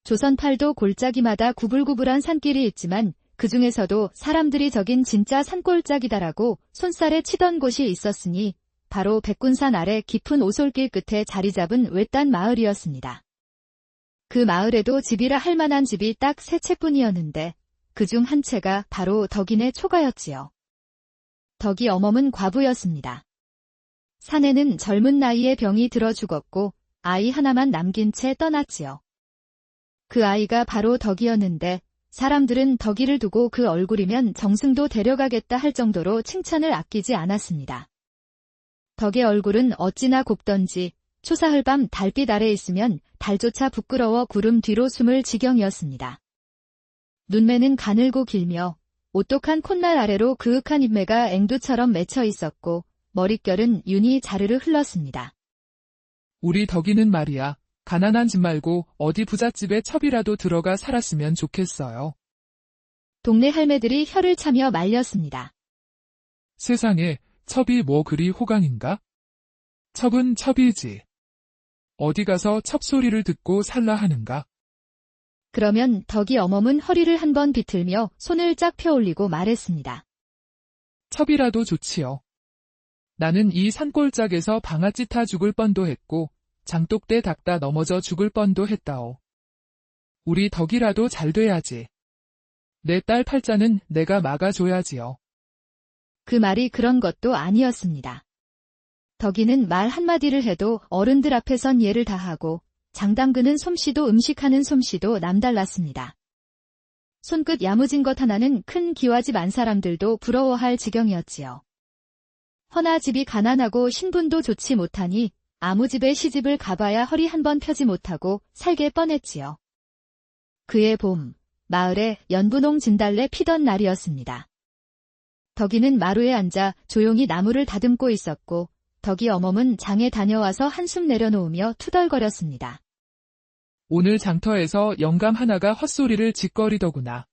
조선팔도 골짜기마다 구불구불한 산길이 있지만 그 중에서도 사람들이 저긴 진짜 산골짜기다라고 손살에 치던 곳이 있었으니 바로 백군산 아래 깊은 오솔길 끝에 자리 잡은 외딴 마을이었습니다. 그 마을에도 집이라 할 만한 집이 딱 3채뿐이었는데 그중 한 채가 바로 덕인의 초가였지요. 덕이 어멈은 과부였습니다. 사내는 젊은 나이에 병이 들어 죽었고 아이 하나만 남긴 채 떠났지요. 그 아이가 바로 덕이었는데 사람들은 덕이를 두고 그 얼굴이면 정승도 데려가겠다 할 정도로 칭찬을 아끼지 않았습니다. 덕의 얼굴은 어찌나 곱던지 초사흘 밤 달빛 아래 있으면 달조차 부끄러워 구름 뒤로 숨을 지경이었습니다. 눈매는 가늘고 길며 오똑한 콧날 아래로 그윽한 입매가 앵두처럼 맺혀 있었고 머릿결은 윤이 자르르 흘렀습니다. 우리 덕이는 말이야. 가난한 집 말고 어디 부잣집에 첩이라도 들어가 살았으면 좋겠어요. 동네 할매들이 혀를 차며 말렸습니다. 세상에 첩이 뭐 그리 호강인가? 첩은 첩이지. 어디 가서 첩 소리를 듣고 살라 하는가? 그러면 덕이 어멈은 허리를 한번 비틀며 손을 쫙 펴올리고 말했습니다. 첩이라도 좋지요. 나는 이 산골짜기에서 방아찌 타 죽을 뻔도 했고 장독대 닦다 넘어져 죽을 뻔도 했다오. 우리 덕이라도 잘 돼야지. 내 딸 팔자는 내가 막아줘야지요. 그 말이 그런 것도 아니었습니다. 덕이는 말 한마디를 해도 어른들 앞에선 예를 다하고 장담그는 솜씨도 음식하는 솜씨도 남달랐습니다. 손끝 야무진 것 하나는 큰 기와집 안 사람들도 부러워할 지경이었지요. 허나 집이 가난하고 신분도 좋지 못하니 아무 집에 시집을 가봐야 허리 한번 펴지 못하고 살게 뻔했지요. 그해 봄, 마을에 연분홍 진달래 피던 날이었습니다. 덕이는 마루에 앉아 조용히 나무를 다듬고 있었고 덕이 어멈은 장에 다녀와서 한숨 내려놓으며 투덜거렸습니다. 오늘 장터에서 영감 하나가 헛소리를 짓거리더구나.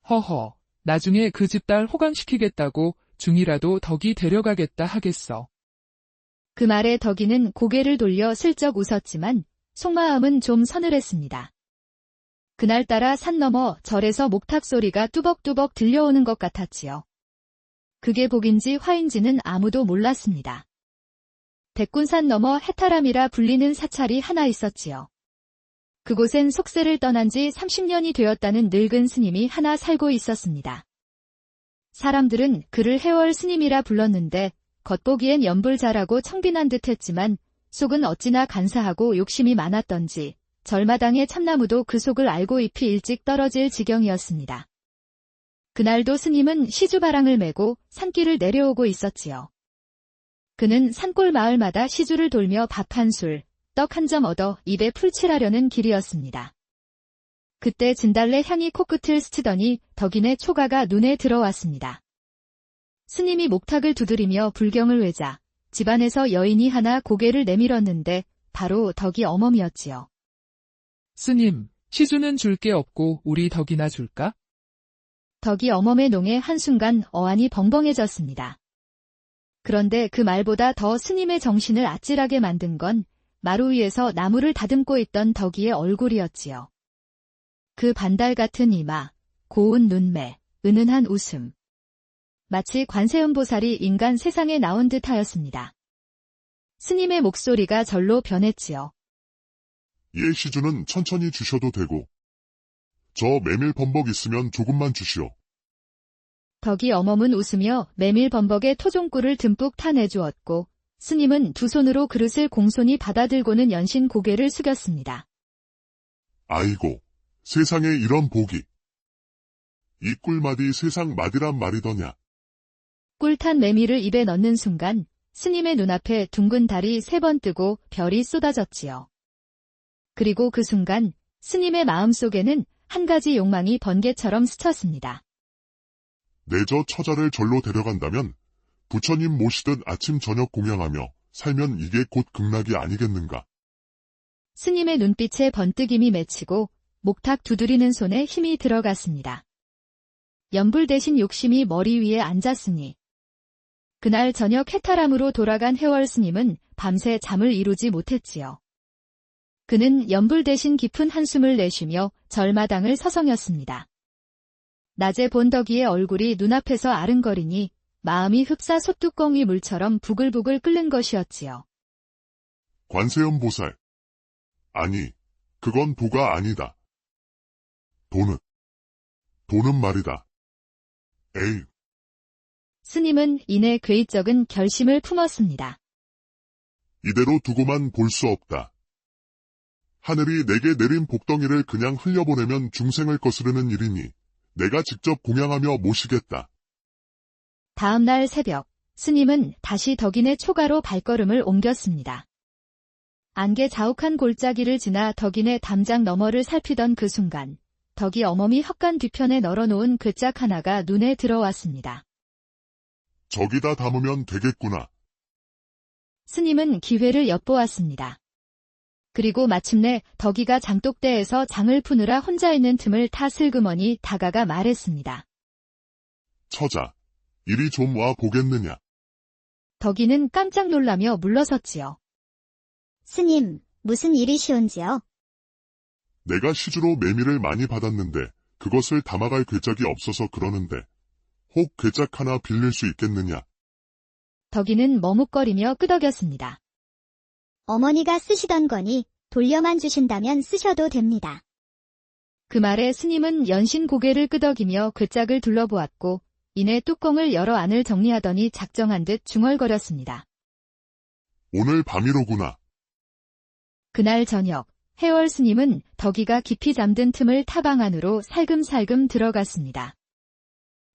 허허, 나중에 그 집 딸 호강시키겠다고 중이라도 덕이 데려가겠다 하겠어. 그 말에 덕이는 고개를 돌려 슬쩍 웃었지만 속마음은 좀 서늘했습니다. 그날따라 산 너머 절에서 목탁 소리가 뚜벅뚜벅 들려오는 것 같았지요. 그게 복인지 화인지는 아무도 몰랐습니다. 백군산 너머 해탈함이라 불리는 사찰이 하나 있었지요. 그곳엔 속세를 떠난 지 30년이 되었다는 늙은 스님이 하나 살고 있었습니다. 사람들은 그를 해월 스님이라 불렀는데 겉보기엔 연불자라고 청빈한 듯 했지만 속은 어찌나 간사하고 욕심이 많았던지 절마당의 참나무도 그 속을 알고 잎이 일찍 떨어질 지경이었습니다. 그날도 스님은 시주바랑을 메고 산길을 내려오고 있었지요. 그는 산골 마을마다 시주를 돌며 밥 한 술, 떡 한 점 얻어 입에 풀칠하려는 길이었습니다. 그때 진달래 향이 코끝을 스치더니 덕인의 초가가 눈에 들어왔습니다. 스님이 목탁을 두드리며 불경을 외자 집안에서 여인이 하나 고개를 내밀었는데 바로 덕이 어멈이었지요. 스님, 시주는 줄 게 없고 우리 덕이나 줄까? 덕이 어멈의 농에 한순간 어안이 벙벙해졌습니다. 그런데 그 말보다 더 스님의 정신을 아찔하게 만든 건 마루 위에서 나무를 다듬고 있던 덕이의 얼굴이었지요. 그 반달 같은 이마, 고운 눈매, 은은한 웃음. 마치 관세음보살이 인간 세상에 나온 듯하였습니다. 스님의 목소리가 절로 변했지요. 예 시주는 천천히 주셔도 되고 저 메밀 범벅 있으면 조금만 주시오. 덕이 어멈은 웃으며 메밀 범벅에 토종꿀을 듬뿍 타내주었고 스님은 두 손으로 그릇을 공손히 받아들고는 연신 고개를 숙였습니다. 아이고, 세상에 이런 복이. 이 꿀맛이 세상 맛이란 말이더냐. 꿀탄 메밀을 입에 넣는 순간 스님의 눈앞에 둥근 달이 3번 뜨고 별이 쏟아졌지요. 그리고 그 순간 스님의 마음속에는 한 가지 욕망이 번개처럼 스쳤습니다. 내 저 처자를 절로 데려간다면 부처님 모시듯 아침 저녁 공양하며 살면 이게 곧 극락이 아니겠는가. 스님의 눈빛에 번뜩임이 맺히고 목탁 두드리는 손에 힘이 들어갔습니다. 연불 대신 욕심이 머리 위에 앉았으니 그날 저녁 해탈함으로 돌아간 해월 스님은 밤새 잠을 이루지 못했지요. 그는 연불 대신 깊은 한숨을 내쉬며 절마당을 서성였습니다. 낮에 본 덕이의 얼굴이 눈앞에서 아른거리니 마음이 흡사 솥뚜껑이 물처럼 부글부글 끓는 것이었지요. 관세음 보살. 아니, 그건 도가 아니다. 돈은 말이다. 에이. 스님은 이내 괴이적은 결심을 품었습니다. 이대로 두고만 볼 수 없다. 하늘이 내게 내린 복덩이를 그냥 흘려보내면 중생을 거스르는 일이니 내가 직접 공양하며 모시겠다. 다음 날 새벽, 스님은 다시 덕인의 초가로 발걸음을 옮겼습니다. 안개 자욱한 골짜기를 지나 덕인의 담장 너머를 살피던 그 순간, 덕이 어머니 헛간 뒤편에 널어놓은 그 짝 하나가 눈에 들어왔습니다. 저기다 담으면 되겠구나. 스님은 기회를 엿보았습니다. 그리고 마침내 덕이가 장독대에서 장을 푸느라 혼자 있는 틈을 타 슬그머니 다가가 말했습니다. 처자, 이리 좀 와 보겠느냐. 덕이는 깜짝 놀라며 물러섰지요. 스님, 무슨 일이시온지요? 내가 시주로 매미를 많이 받았는데 그것을 담아갈 괴짝이 없어서 그러는데 혹 괴짝 하나 빌릴 수 있겠느냐. 덕이는 머뭇거리며 끄덕였습니다. 어머니가 쓰시던 거니 돌려만 주신다면 쓰셔도 됩니다. 그 말에 스님은 연신 고개를 끄덕이며 괴짝을 둘러보았고 이내 뚜껑을 열어 안을 정리하더니 작정한 듯 중얼거렸습니다. 오늘 밤이로구나. 그날 저녁, 해월 스님은 덕이가 깊이 잠든 틈을 타방 안으로 살금살금 들어갔습니다.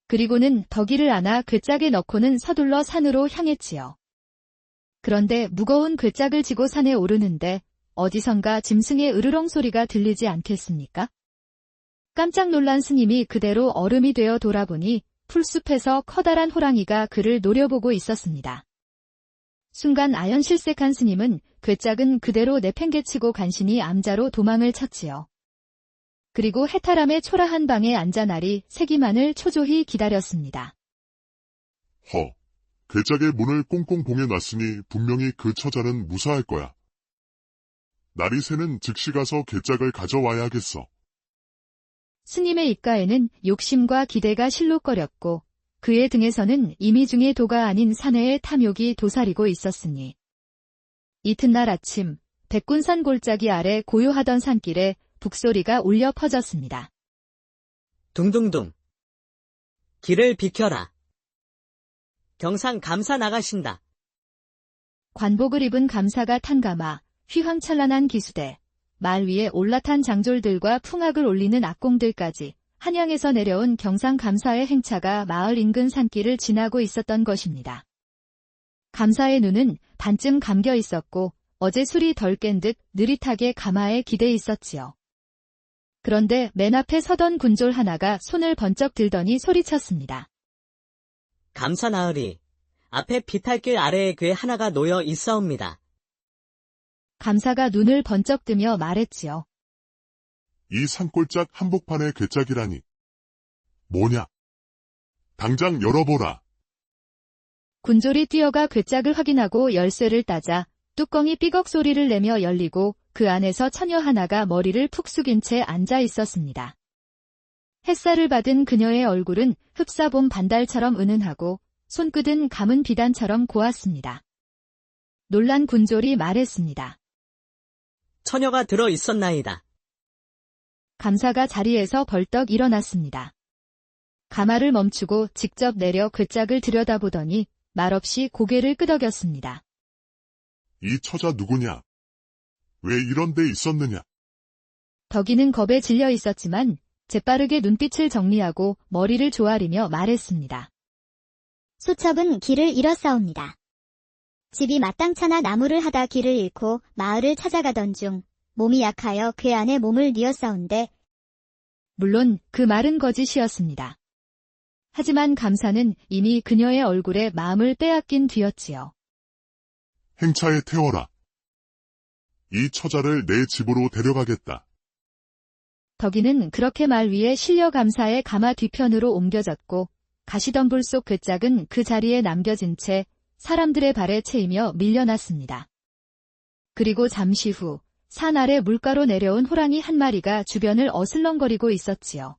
그리고는 덕이를 안아 괴짝에 넣고는 서둘러 산으로 향했지요. 그런데 무거운 괴짝을 지고 산에 오르는데 어디선가 짐승의 으르렁 소리가 들리지 않겠습니까? 깜짝 놀란 스님이 그대로 얼음이 되어 돌아보니 풀숲에서 커다란 호랑이가 그를 노려보고 있었습니다. 순간 아연실색한 스님은 괴짝은 그대로 내팽개치고 간신히 암자로 도망을 쳤지요. 그리고 해탈함의 초라한 방에 앉아 날이 새기만을 초조히 기다렸습니다. 괴짝의 문을 꽁꽁 봉해놨으니 분명히 그 처자는 무사할 거야. 날이 새는 즉시 가서 괴짝을 가져와야겠어. 스님의 입가에는 욕심과 기대가 실룩거렸고 그의 등에서는 이미중의 도가 아닌 사내의 탐욕이 도사리고 있었으니. 이튿날 아침 백군산 골짜기 아래 고요하던 산길에 북소리가 울려 퍼졌습니다. 둥둥둥. 길을 비켜라. 경상 감사 나가신다. 관복을 입은 감사가 탄 가마, 휘황찬란한 기수대, 말 위에 올라탄 장졸들과 풍악을 올리는 악공들까지 한양에서 내려온 경상 감사의 행차가 마을 인근 산길을 지나고 있었던 것입니다. 감사의 눈은 반쯤 감겨 있었고 어제 술이 덜 깬 듯 느릿하게 가마에 기대 있었지요. 그런데 맨 앞에 서던 군졸 하나가 손을 번쩍 들더니 소리쳤습니다. 감사 나으리. 앞에 비탈길 아래에 괴 하나가 놓여 있사옵니다. 감사가 눈을 번쩍 뜨며 말했지요. 이 산골짝 한복판의 괴짝이라니. 뭐냐? 당장 열어보라. 군졸이 뛰어가 괴짝을 확인하고 열쇠를 따자 뚜껑이 삐걱 소리를 내며 열리고 그 안에서 처녀 하나가 머리를 푹 숙인 채 앉아 있었습니다. 햇살을 받은 그녀의 얼굴은 흡사봄 반달처럼 은은하고 손끝은 감은 비단처럼 고왔습니다. 놀란 군졸이 말했습니다. 처녀가 들어 있었나이다. 감사가 자리에서 벌떡 일어났습니다. 가마를 멈추고 직접 내려 괴짝을 들여다보더니 말없이 고개를 끄덕였습니다. 이 처자 누구냐? 왜 이런 데 있었느냐? 덕이는 겁에 질려 있었지만 재빠르게 눈빛을 정리하고 머리를 조아리며 말했습니다. 소첩은 길을 잃었사옵니다. 집이 마땅찮아 나무를 하다 길을 잃고 마을을 찾아가던 중 몸이 약하여 괴 안에 몸을 뉘었사온데. 물론 그 말은 거짓이었습니다. 하지만 감사는 이미 그녀의 얼굴에 마음을 빼앗긴 뒤였지요. 행차에 태워라. 이 처자를 내 집으로 데려가겠다. 덕이는 그렇게 말 위에 실려 감사의 가마 뒤편으로 옮겨졌고 가시덤불 속 괴짝은 그 자리에 남겨진 채 사람들의 발에 채이며 밀려났습니다. 그리고 잠시 후 산 아래 물가로 내려온 호랑이 한 마리가 주변을 어슬렁거리고 있었지요.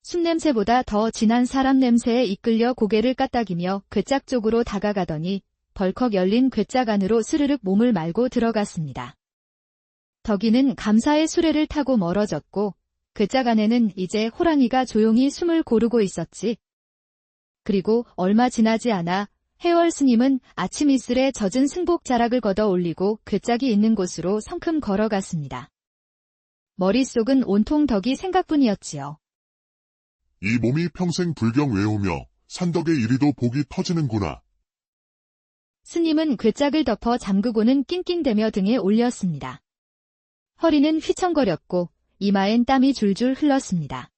숨냄새보다 더 진한 사람 냄새에 이끌려 고개를 까딱이며 괴짝 쪽으로 다가가더니 벌컥 열린 괴짝 안으로 스르륵 몸을 말고 들어갔습니다. 덕이는 감사의 수레를 타고 멀어졌고 괴짝 안에는 이제 호랑이가 조용히 숨을 고르고 있었지. 그리고 얼마 지나지 않아 해월 스님은 아침 이슬에 젖은 승복 자락을 걷어 올리고 괴짝이 있는 곳으로 성큼 걸어갔습니다. 머릿속은 온통 덕이 생각뿐이었지요. 이 몸이 평생 불경 외우며 산덕에 이리도 복이 터지는구나. 스님은 괴짝을 덮어 잠그고는 낑낑대며 등에 올렸습니다. 허리는 휘청거렸고 이마엔 땀이 줄줄 흘렀습니다.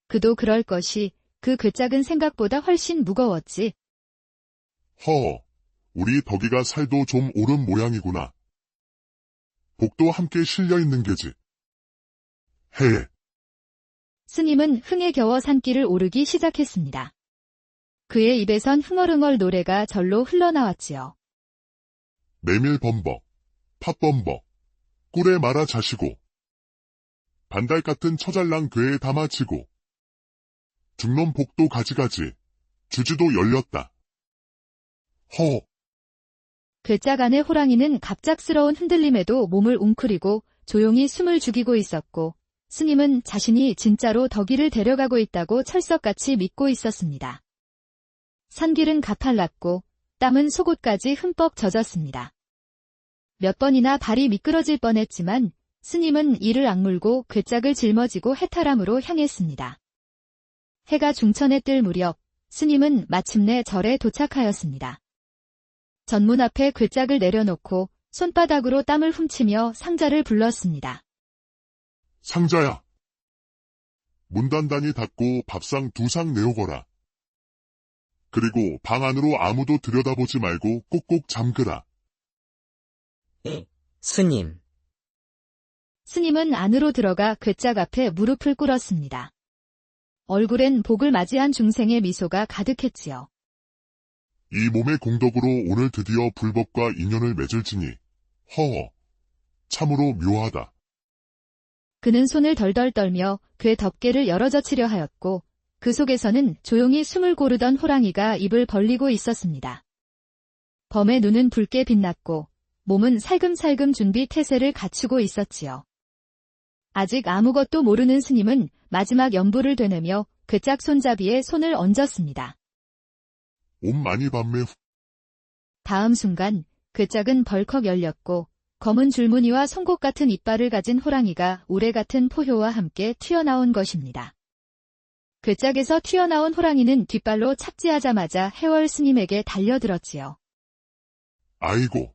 그도 그럴 것이 그 괴짝은 생각보다 훨씬 무거웠지. 우리 덕이가 살도 좀 오른 모양이구나. 복도 함께 실려있는 게지. 해. 스님은 흥에 겨워 산길을 오르기 시작했습니다. 그의 입에선 흥얼흥얼 노래가 절로 흘러나왔지요. 메밀범벅, 팥범벅, 꿀에 말아 자시고, 반달 같은 처잘랑 괴에 담아치고, 중놈 복도 가지가지, 주주도 열렸다. 괴짝 안의 호랑이는 갑작스러운 흔들림에도 몸을 웅크리고 조용히 숨을 죽이고 있었고 스님은 자신이 진짜로 덕이를 데려가고 있다고 철석같이 믿고 있었습니다. 산길은 가팔랐고 땀은 속옷까지 흠뻑 젖었습니다. 몇 번이나 발이 미끄러질 뻔했지만 스님은 이를 악물고 괴짝을 짊어지고 해탈함으로 향했습니다. 해가 중천에 뜰 무렵 스님은 마침내 절에 도착하였습니다. 전문 앞에 괴짝을 내려놓고 손바닥으로 땀을 훔치며 상자를 불렀습니다. 상자야. 문 단단히 닫고 밥상 2상 내오거라. 그리고 방 안으로 아무도 들여다보지 말고 꼭꼭 잠그라. 스님. 스님은 안으로 들어가 괴짝 앞에 무릎을 꿇었습니다. 얼굴엔 복을 맞이한 중생의 미소가 가득했지요. 이 몸의 공덕으로 오늘 드디어 불법과 인연을 맺을지니, 참으로 묘하다. 그는 손을 덜덜 떨며 괴 덮개를 열어젖히려 하였고 그 속에서는 조용히 숨을 고르던 호랑이가 입을 벌리고 있었습니다. 범의 눈은 붉게 빛났고 몸은 살금살금 준비 태세를 갖추고 있었지요. 아직 아무것도 모르는 스님은 마지막 연부를 되뇌며 괴짝 손잡이에 손을 얹었습니다. 옴 많이 밤매 다음 순간 괴짝은 벌컥 열렸고 검은 줄무늬와 송곳 같은 이빨을 가진 호랑이가 우레 같은 포효와 함께 튀어나온 것입니다. 괴짝에서 튀어나온 호랑이는 뒷발로 착지하자마자 해월 스님에게 달려들었지요. 아이고.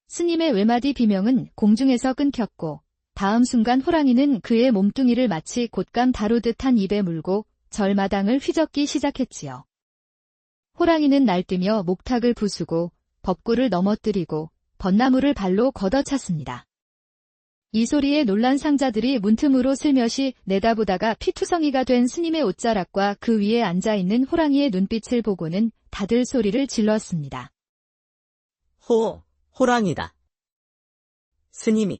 스님의 외마디 비명은 공중에서 끊겼고 다음 순간 호랑이는 그의 몸뚱이를 마치 곶감 다루듯 한 입에 물고 절마당을 휘젓기 시작했지요. 호랑이는 날뛰며 목탁을 부수고 법구를 넘어뜨리고 벚나무를 발로 걷어찼습니다. 이 소리에 놀란 상자들이 문틈으로 슬며시 내다보다가 피투성이가 된 스님의 옷자락과 그 위에 앉아있는 호랑이의 눈빛을 보고는 다들 소리를 질렀습니다. 호랑이다. 스님이.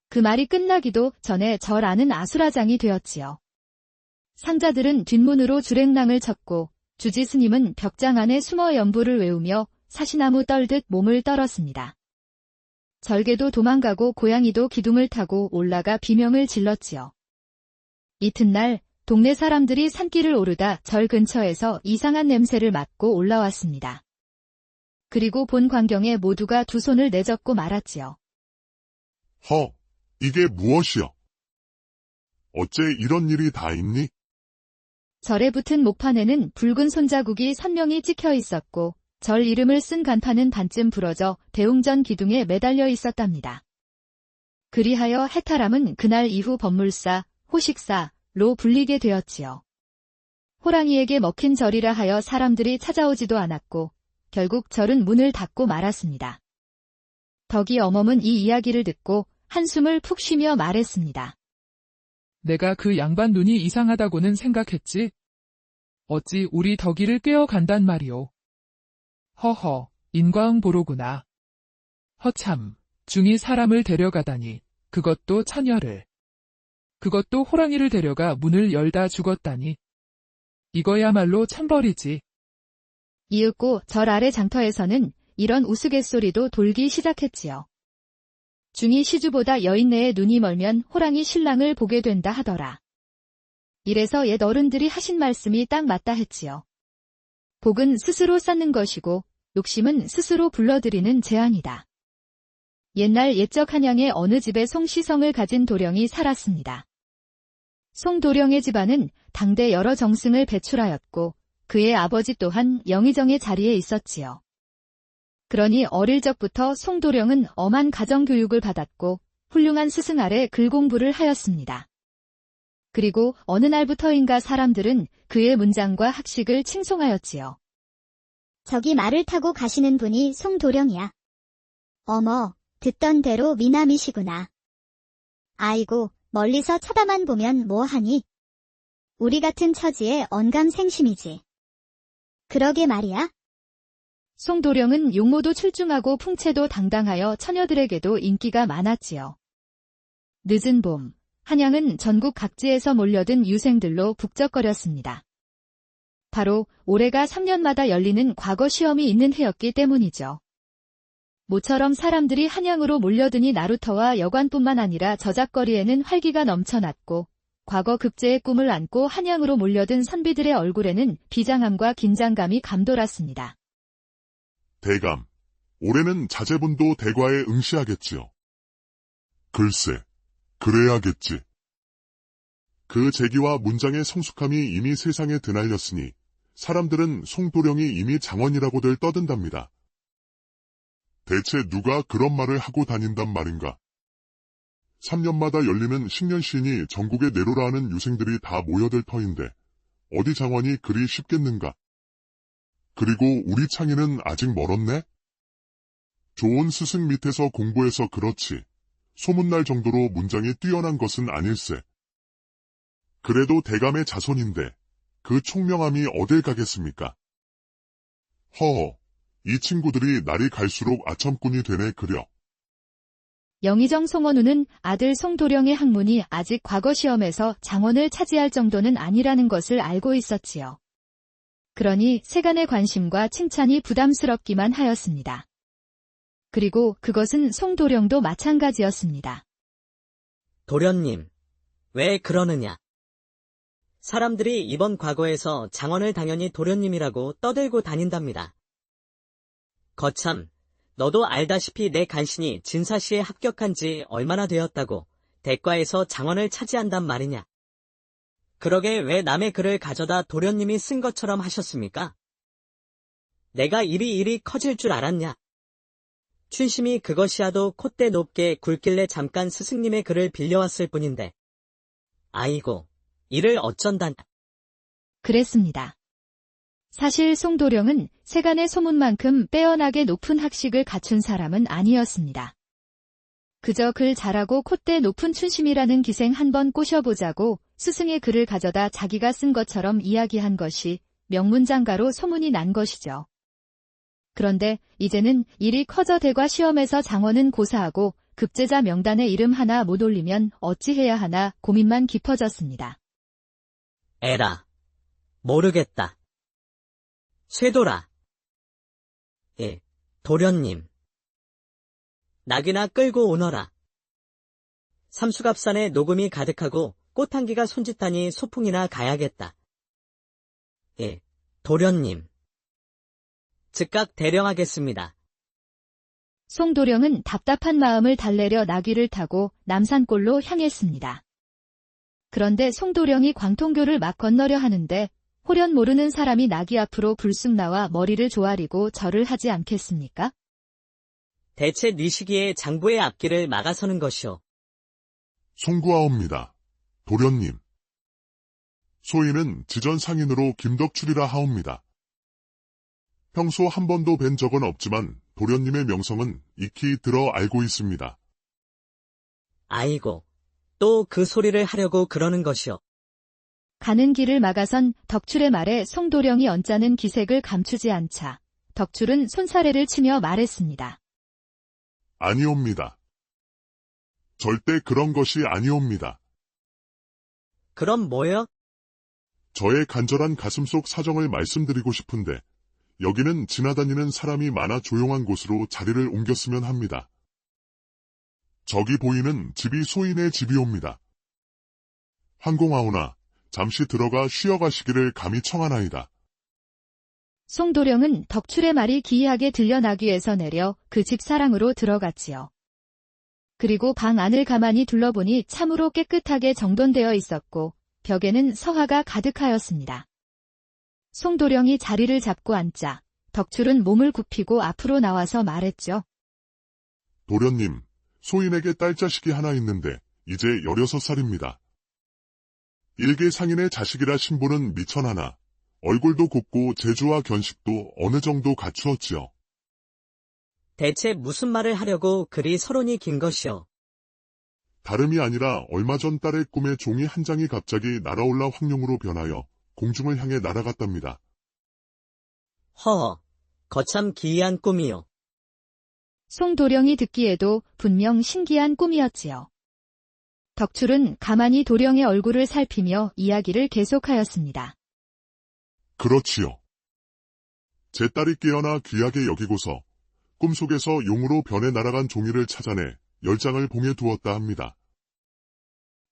그 말이 끝나기도 전에 절 안은 아수라장이 되었지요. 상자들은 뒷문으로 주랭랑을 쳤고 주지 스님은 벽장 안에 숨어 연부를 외우며 사시나무 떨듯 몸을 떨었습니다. 절개도 도망가고 고양이도 기둥을 타고 올라가 비명을 질렀지요. 이튿날 동네 사람들이 산길을 오르다 절 근처에서 이상한 냄새를 맡고 올라왔습니다. 그리고 본 광경에 모두가 두 손을 내젓고 말았지요. 이게 무엇이여? 어째 이런 일이 다 있니? 절에 붙은 목판에는 붉은 손자국이 선명히 찍혀 있었고 절 이름을 쓴 간판은 반쯤 부러져 대웅전 기둥에 매달려 있었답니다. 그리하여 해탈함은 그날 이후 법물사, 호식사로 불리게 되었지요. 호랑이에게 먹힌 절이라 하여 사람들이 찾아오지도 않았고 결국 절은 문을 닫고 말았습니다. 덕이 어멈은 이 이야기를 듣고 한숨을 푹 쉬며 말했습니다. 내가 그 양반 눈이 이상하다고는 생각했지. 어찌 우리 덕이를 꿰어간단 말이오. 인과응 보로구나. 허참, 중이 사람을 데려가다니, 그것도 처녀를. 그것도 호랑이를 데려가 문을 열다 죽었다니. 이거야말로 천벌이지. 이윽고 절 아래 장터에서는 이런 우스갯소리도 돌기 시작했지요. 중이 시주보다 여인네의 눈이 멀면 호랑이 신랑을 보게 된다 하더라. 이래서 옛 어른들이 하신 말씀이 딱 맞다 했지요. 복은 스스로 쌓는 것이고 욕심은 스스로 불러들이는 재앙이다. 옛날 옛적 한양의 어느 집에 송시성을 가진 도령이 살았습니다. 송도령의 집안은 당대 여러 정승을 배출하였고 그의 아버지 또한 영의정의 자리에 있었지요. 그러니 어릴 적부터 송도령은 엄한 가정교육을 받았고 훌륭한 스승 아래 글공부를 하였습니다. 그리고 어느 날부터인가 사람들은 그의 문장과 학식을 칭송하였지요. 저기 말을 타고 가시는 분이 송도령이야. 어머, 듣던 대로 미남이시구나. 아이고, 멀리서 쳐다만 보면 뭐하니? 우리 같은 처지에 언감생심이지. 그러게 말이야. 송도령은 용모도 출중하고 풍채도 당당하여 처녀들에게도 인기가 많았지요. 늦은 봄, 한양은 전국 각지에서 몰려든 유생들로 북적거렸습니다. 바로 올해가 3년마다 열리는 과거 시험이 있는 해였기 때문이죠. 모처럼 사람들이 한양으로 몰려드니 나루터와 여관뿐만 아니라 저작거리에는 활기가 넘쳐났고 과거 급제의 꿈을 안고 한양으로 몰려든 선비들의 얼굴에는 비장함과 긴장감이 감돌았습니다. 대감, 올해는 자제분도 대과에 응시하겠지요. 글쎄, 그래야겠지. 그 재기와 문장의 성숙함이 이미 세상에 드날렸으니 사람들은 송도령이 이미 장원이라고들 떠든답니다. 대체 누가 그런 말을 하고 다닌단 말인가? 3년마다 열리는 식년시인이 전국에 내로라 하는 유생들이 다 모여들 터인데 어디 장원이 그리 쉽겠는가? 그리고 우리 창의는 아직 멀었네? 좋은 스승 밑에서 공부해서 그렇지 소문날 정도로 문장이 뛰어난 것은 아닐세. 그래도 대감의 자손인데 그 총명함이 어딜 가겠습니까? 허허, 이 친구들이 날이 갈수록 아첨꾼이 되네 그려. 영의정 송원우는 아들 송도령의 학문이 아직 과거 시험에서 장원을 차지할 정도는 아니라는 것을 알고 있었지요. 그러니 세간의 관심과 칭찬이 부담스럽기만 하였습니다. 그리고 그것은 송도령도 마찬가지였습니다. 도련님, 왜 그러느냐? 사람들이 이번 과거에서 장원을 당연히 도련님이라고 떠들고 다닌답니다. 거참, 너도 알다시피 내 간신이 진사시에 합격한 지 얼마나 되었다고 대과에서 장원을 차지한단 말이냐? 그러게 왜 남의 글을 가져다 도련님이 쓴 것처럼 하셨습니까? 내가 일이 커질 줄 알았냐? 춘심이 그것이야도 콧대 높게 굵길래 잠깐 스승님의 글을 빌려왔을 뿐인데. 아이고, 이를 어쩐단. 그랬습니다. 사실 송도령은 세간의 소문만큼 빼어나게 높은 학식을 갖춘 사람은 아니었습니다. 그저 글 잘하고 콧대 높은 춘심이라는 기생 한번 꼬셔보자고 스승의 글을 가져다 자기가 쓴 것처럼 이야기한 것이 명문장가로 소문이 난 것이죠. 그런데 이제는 일이 커져 대과 시험에서 장원은 고사하고 급제자 명단에 이름 하나 못 올리면 어찌해야 하나 고민만 깊어졌습니다. 에라, 모르겠다. 쇠돌아. 예, 도련님. 낙이나 끌고 오너라. 삼수갑산에 녹음이 가득하고 꽃향기가 손짓하니 소풍이나 가야겠다. 예, 도련님. 즉각 대령하겠습니다. 송도령은 답답한 마음을 달래려 나귀를 타고 남산골로 향했습니다. 그런데 송도령이 광통교를 막 건너려 하는데 호련 모르는 사람이 나귀 앞으로 불쑥 나와 머리를 조아리고 절을 하지 않겠습니까? 대체 네 시기에 장부의 앞길을 막아서는 것이오. 송구하옵니다. 도련님. 소인은 지전 상인으로 김덕출이라 하옵니다. 평소 한 번도 뵌 적은 없지만 도련님의 명성은 익히 들어 알고 있습니다. 아이고, 또 그 소리를 하려고 그러는 것이오. 가는 길을 막아선 덕출의 말에 송도령이 언짢은 기색을 감추지 않자 덕출은 손사래를 치며 말했습니다. 아니옵니다. 절대 그런 것이 아니옵니다. 그럼 뭐요? 저의 간절한 가슴속 사정을 말씀드리고 싶은데 여기는 지나다니는 사람이 많아 조용한 곳으로 자리를 옮겼으면 합니다. 저기 보이는 집이 소인의 집이옵니다. 황공하오나 잠시 들어가 쉬어가시기를 감히 청하나이다. 송도령은 덕출의 말이 기이하게 들려나기 위해서 내려 그 집 사랑으로 들어갔지요. 그리고 방 안을 가만히 둘러보니 참으로 깨끗하게 정돈되어 있었고 벽에는 서화가 가득하였습니다. 송도령이 자리를 잡고 앉자 덕출은 몸을 굽히고 앞으로 나와서 말했죠. 도련님, 소인에게 딸자식이 하나 있는데 이제 16살입니다. 일개 상인의 자식이라 신분은 미천하나 얼굴도 곱고 재주와 견식도 어느 정도 갖추었지요. 대체 무슨 말을 하려고 그리 서론이 긴 것이오? 다름이 아니라 얼마 전 딸의 꿈에 종이 한 장이 갑자기 날아올라 황룡으로 변하여 공중을 향해 날아갔답니다. 허허, 거참 기이한 꿈이요. 송도령이 듣기에도 분명 신기한 꿈이었지요. 덕출은 가만히 도령의 얼굴을 살피며 이야기를 계속하였습니다. 그렇지요. 제 딸이 깨어나 귀하게 여기고서 꿈속에서 용으로 변해 날아간 종이를 찾아내 10장을 봉에 두었다 합니다.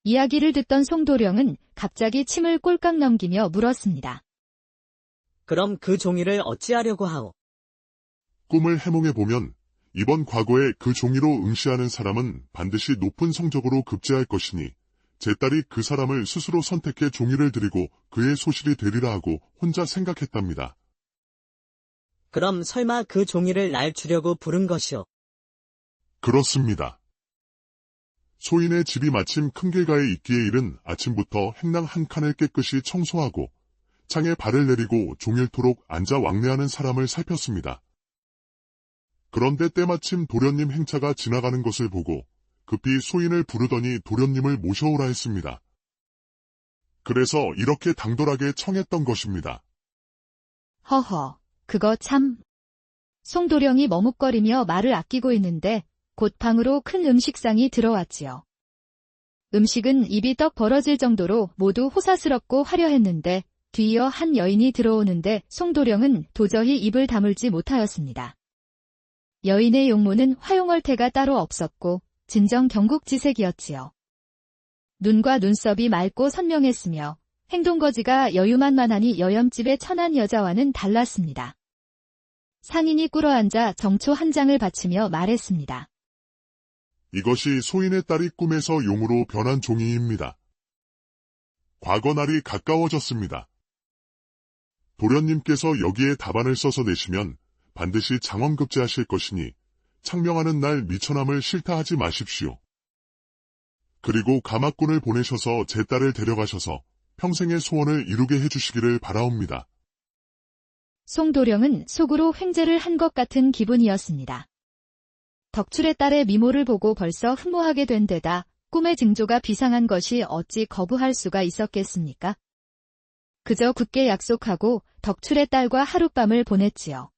이야기를 듣던 송도령은 갑자기 침을 꼴깍 넘기며 물었습니다. 그럼 그 종이를 어찌하려고 하오? 꿈을 해몽해보면 이번 과거에 그 종이로 응시하는 사람은 반드시 높은 성적으로 급제할 것이니 제 딸이 그 사람을 스스로 선택해 종이를 드리고 그의 소실이 되리라 하고 혼자 생각했답니다. 그럼 설마 그 종이를 날 주려고 부른 것이오? 그렇습니다. 소인의 집이 마침 큰 길가에 있기에 이른 아침부터 행랑 한 칸을 깨끗이 청소하고 창에 발을 내리고 종일토록 앉아 왕래하는 사람을 살폈습니다. 그런데 때마침 도련님 행차가 지나가는 것을 보고 급히 소인을 부르더니 도련님을 모셔오라 했습니다. 그래서 이렇게 당돌하게 청했던 것입니다. 허허, 그거 참. 송도령이 머뭇거리며 말을 아끼고 있는데 곧 방으로 큰 음식상이 들어왔지요. 음식은 입이 떡 벌어질 정도로 모두 호사스럽고 화려했는데 뒤이어 한 여인이 들어오는데 송도령은 도저히 입을 다물지 못하였습니다. 여인의 용모는 화용얼태가 따로 없었고 진정 경국지색이었지요. 눈과 눈썹이 맑고 선명했으며 행동거지가 여유만만하니 여염집의 천한 여자와는 달랐습니다. 상인이 꿇어앉아 정초 한 장을 바치며 말했습니다. 이것이 소인의 딸이 꿈에서 용으로 변한 종이입니다. 과거 날이 가까워졌습니다. 도련님께서 여기에 답안을 써서 내시면 반드시 장원급제하실 것이니 창명하는 날 미천함을 싫다 하지 마십시오. 그리고 가마꾼을 보내셔서 제 딸을 데려가셔서 평생의 소원을 이루게 해주시기를 바라옵니다. 송도령은 속으로 횡재를 한 것 같은 기분이었습니다. 덕출의 딸의 미모를 보고 벌써 흠모하게 된 데다 꿈의 징조가 비상한 것이 어찌 거부할 수가 있었겠습니까? 그저 굳게 약속하고 덕출의 딸과 하룻밤을 보냈지요.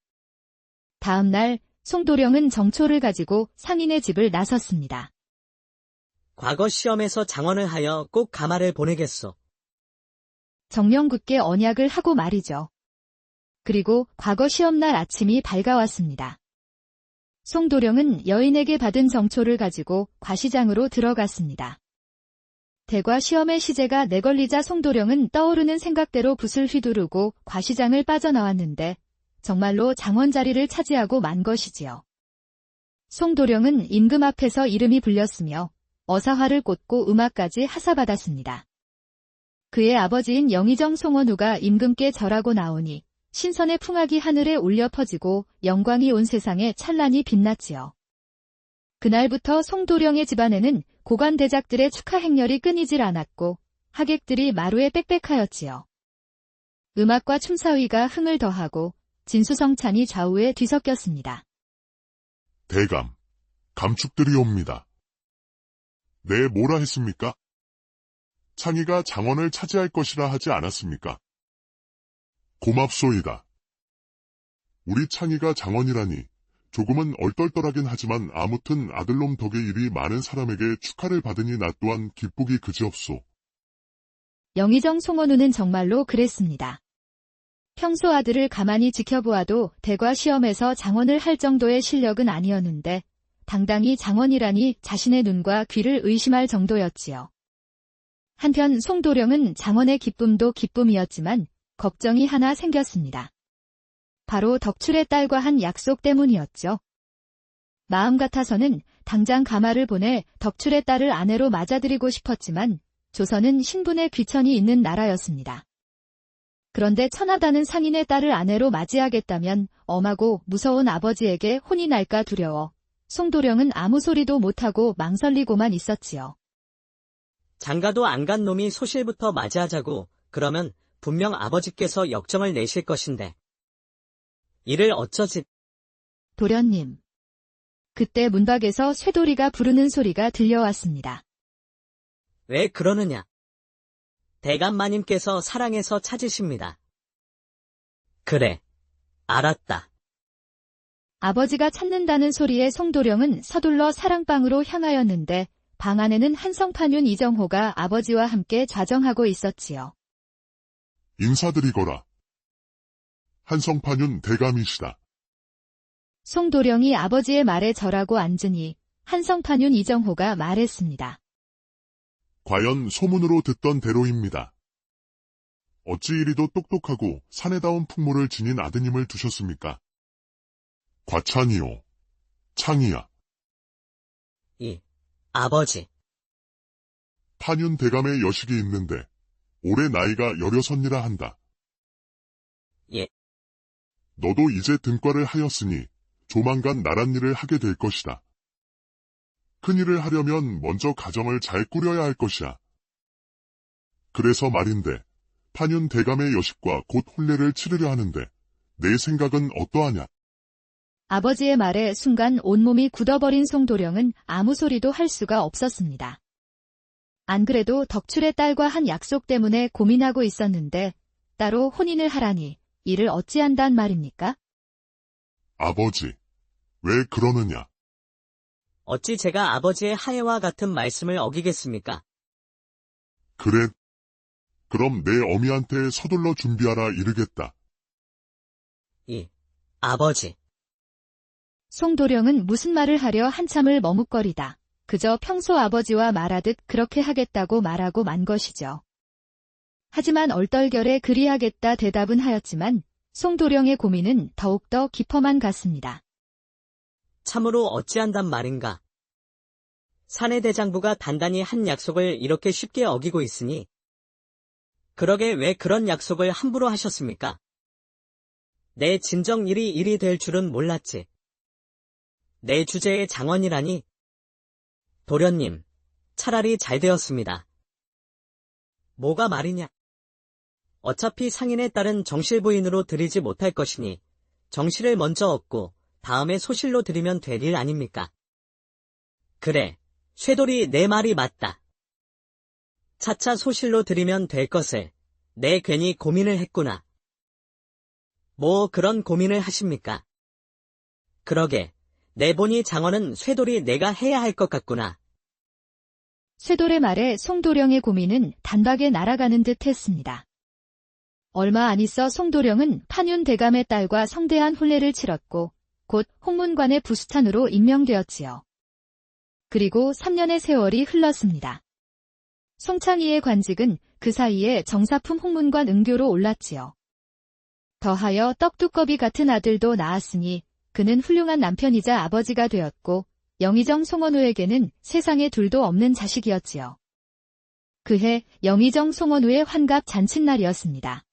다음 날 송도령은 정초를 가지고 상인의 집을 나섰습니다. 과거 시험에서 장원을 하여 꼭 가마를 보내겠소. 정령 굳게 언약을 하고 말이죠. 그리고 과거 시험날 아침이 밝아왔습니다. 송도령은 여인에게 받은 정초를 가지고 과시장으로 들어갔습니다. 대과 시험의 시제가 내걸리자 송도령은 떠오르는 생각대로 붓을 휘두르고 과시장을 빠져나왔는데 정말로 장원 자리를 차지하고 만 것이지요. 송도령은 임금 앞에서 이름이 불렸으며 어사화를 꽂고 음악까지 하사받았습니다. 그의 아버지인 영의정 송원우가 임금께 절하고 나오니 신선의 풍악이 하늘에 울려 퍼지고 영광이 온 세상에 찬란히 빛났지요. 그날부터 송도령의 집안에는 고관대작들의 축하 행렬이 끊이질 않았고 하객들이 마루에 빽빽하였지요. 음악과 춤사위가 흥을 더하고 진수성찬이 좌우에 뒤섞였습니다. 대감, 감축들이 옵니다. 네, 뭐라 했습니까? 창의가 장원을 차지할 것이라 하지 않았습니까? 고맙소이다. 우리 창의가 장원이라니 조금은 얼떨떨하긴 하지만 아무튼 아들놈 덕에 이리 많은 사람에게 축하를 받으니 나 또한 기쁘기 그지없소. 영의정 송원우는 정말로 그랬습니다. 평소 아들을 가만히 지켜보아도 대과 시험에서 장원을 할 정도의 실력은 아니었는데 당당히 장원이라니 자신의 눈과 귀를 의심할 정도였지요. 한편 송도령은 장원의 기쁨도 기쁨이었지만 걱정이 하나 생겼습니다. 바로 덕출의 딸과 한 약속 때문이었죠. 마음 같아서는 당장 가마를 보내 덕출의 딸을 아내로 맞아들이고 싶었지만 조선은 신분의 귀천이 있는 나라였습니다. 그런데 천하다는 상인의 딸을 아내로 맞이하겠다면 엄하고 무서운 아버지에게 혼이 날까 두려워 송도령은 아무 소리도 못하고 망설이고만 있었지요. 장가도 안 간 놈이 소실부터 맞이하자고 그러면 분명 아버지께서 역정을 내실 것인데. 이를 어쩌지? 도련님. 그때 문 밖에서 쇠돌이가 부르는 소리가 들려왔습니다. 왜 그러느냐? 대감마님께서 사랑해서 찾으십니다. 그래, 알았다. 아버지가 찾는다는 소리에 송도령은 서둘러 사랑방으로 향하였는데 방 안에는 한성판윤 이정호가 아버지와 함께 좌정하고 있었지요. 인사드리거라. 한성판윤 대감이시다. 송도령이 아버지의 말에 절하고 앉으니 한성판윤 이정호가 말했습니다. 과연 소문으로 듣던 대로입니다. 어찌 이리도 똑똑하고 사내다운 풍모를 지닌 아드님을 두셨습니까? 과찬이요. 창이야. 아버지. 판윤 대감의 여식이 있는데 올해 나이가 16이라 한다. 예. 너도 이제 등과를 하였으니 조만간 나란 일을 하게 될 것이다. 큰일을 하려면 먼저 가정을 잘 꾸려야 할 것이야. 그래서 말인데 판윤 대감의 여식과 곧 혼례를 치르려 하는데 내 생각은 어떠하냐? 아버지의 말에 순간 온몸이 굳어버린 송도령은 아무 소리도 할 수가 없었습니다. 안 그래도 덕출의 딸과 한 약속 때문에 고민하고 있었는데 따로 혼인을 하라니 이를 어찌한단 말입니까? 아버지, 왜 그러느냐? 어찌 제가 아버지의 하애와 같은 말씀을 어기겠습니까? 그래. 그럼 내 어미한테 서둘러 준비하라 이르겠다. 아버지. 송도령은 무슨 말을 하려 한참을 머뭇거리다 그저 평소 아버지와 말하듯 그렇게 하겠다고 말하고 만 것이죠. 하지만 얼떨결에 그리하겠다 대답은 하였지만 송도령의 고민은 더욱더 깊어만 갔습니다. 참으로 어찌한단 말인가. 사내대장부가 단단히 한 약속을 이렇게 쉽게 어기고 있으니 그러게 왜 그런 약속을 함부로 하셨습니까? 내 진정 일이 일이 될 줄은 몰랐지. 내 주제의 장원이라니. 도련님, 차라리 잘 되었습니다. 뭐가 말이냐? 어차피 상인의 딸은 정실부인으로 들이지 못할 것이니 정실을 먼저 얻고 다음에 소실로 들이면 될 일 아닙니까? 그래, 쇠돌이 내 말이 맞다. 차차 소실로 들이면 될 것을 내 괜히 고민을 했구나. 뭐 그런 고민을 하십니까? 그러게, 내 보니 장원은 쇠돌이 내가 해야 할 것 같구나. 쇠돌의 말에 송도령의 고민은 단박에 날아가는 듯 했습니다. 얼마 안 있어 송도령은 판윤 대감의 딸과 성대한 혼례를 치렀고 곧 홍문관의 부수탄으로 임명되었지요. 그리고 3년의 세월이 흘렀습니다. 송창희의 관직은 그 사이에 정사품 홍문관 응교로 올랐지요. 더하여 떡두꺼비 같은 아들도 낳았으니 그는 훌륭한 남편이자 아버지가 되었고 영의정 송원우에게는 세상에 둘도 없는 자식이었지요. 그해 영의정 송원우의 환갑 잔칫날이었습니다.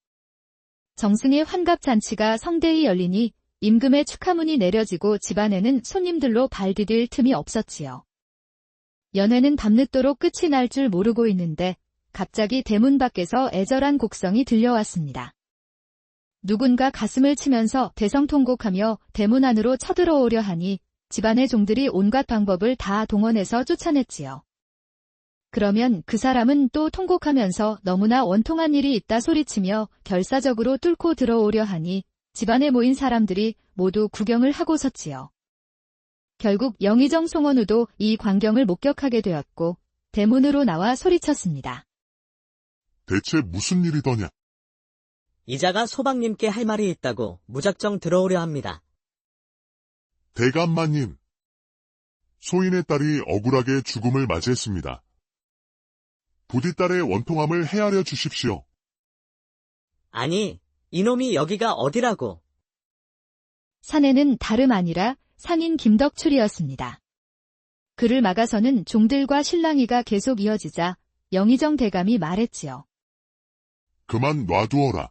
정승의 환갑 잔치가 성대히 열리니 임금의 축하문이 내려지고 집안에는 손님들로 발 디딜 틈이 없었지요. 연회는 밤늦도록 끝이 날 줄 모르고 있는데 갑자기 대문 밖에서 애절한 곡성이 들려왔습니다. 누군가 가슴을 치면서 대성통곡하며 대문 안으로 쳐들어오려 하니 집안의 종들이 온갖 방법을 다 동원해서 쫓아냈지요. 그러면 그 사람은 또 통곡하면서 너무나 원통한 일이 있다 소리치며 결사적으로 뚫고 들어오려 하니 집안에 모인 사람들이 모두 구경을 하고 섰지요. 결국 영의정 송원우도 이 광경을 목격하게 되었고 대문으로 나와 소리쳤습니다. 대체 무슨 일이더냐? 이자가 소방님께 할 말이 있다고 무작정 들어오려 합니다. 대감마님. 소인의 딸이 억울하게 죽음을 맞이했습니다. 부디 딸의 원통함을 헤아려 주십시오. 아니, 이놈이 여기가 어디라고. 사내는 다름 아니라 상인 김덕출이었습니다. 그를 막아서는 종들과 실랑이가 계속 이어지자 영의정 대감이 말했지요. 그만 놔두어라.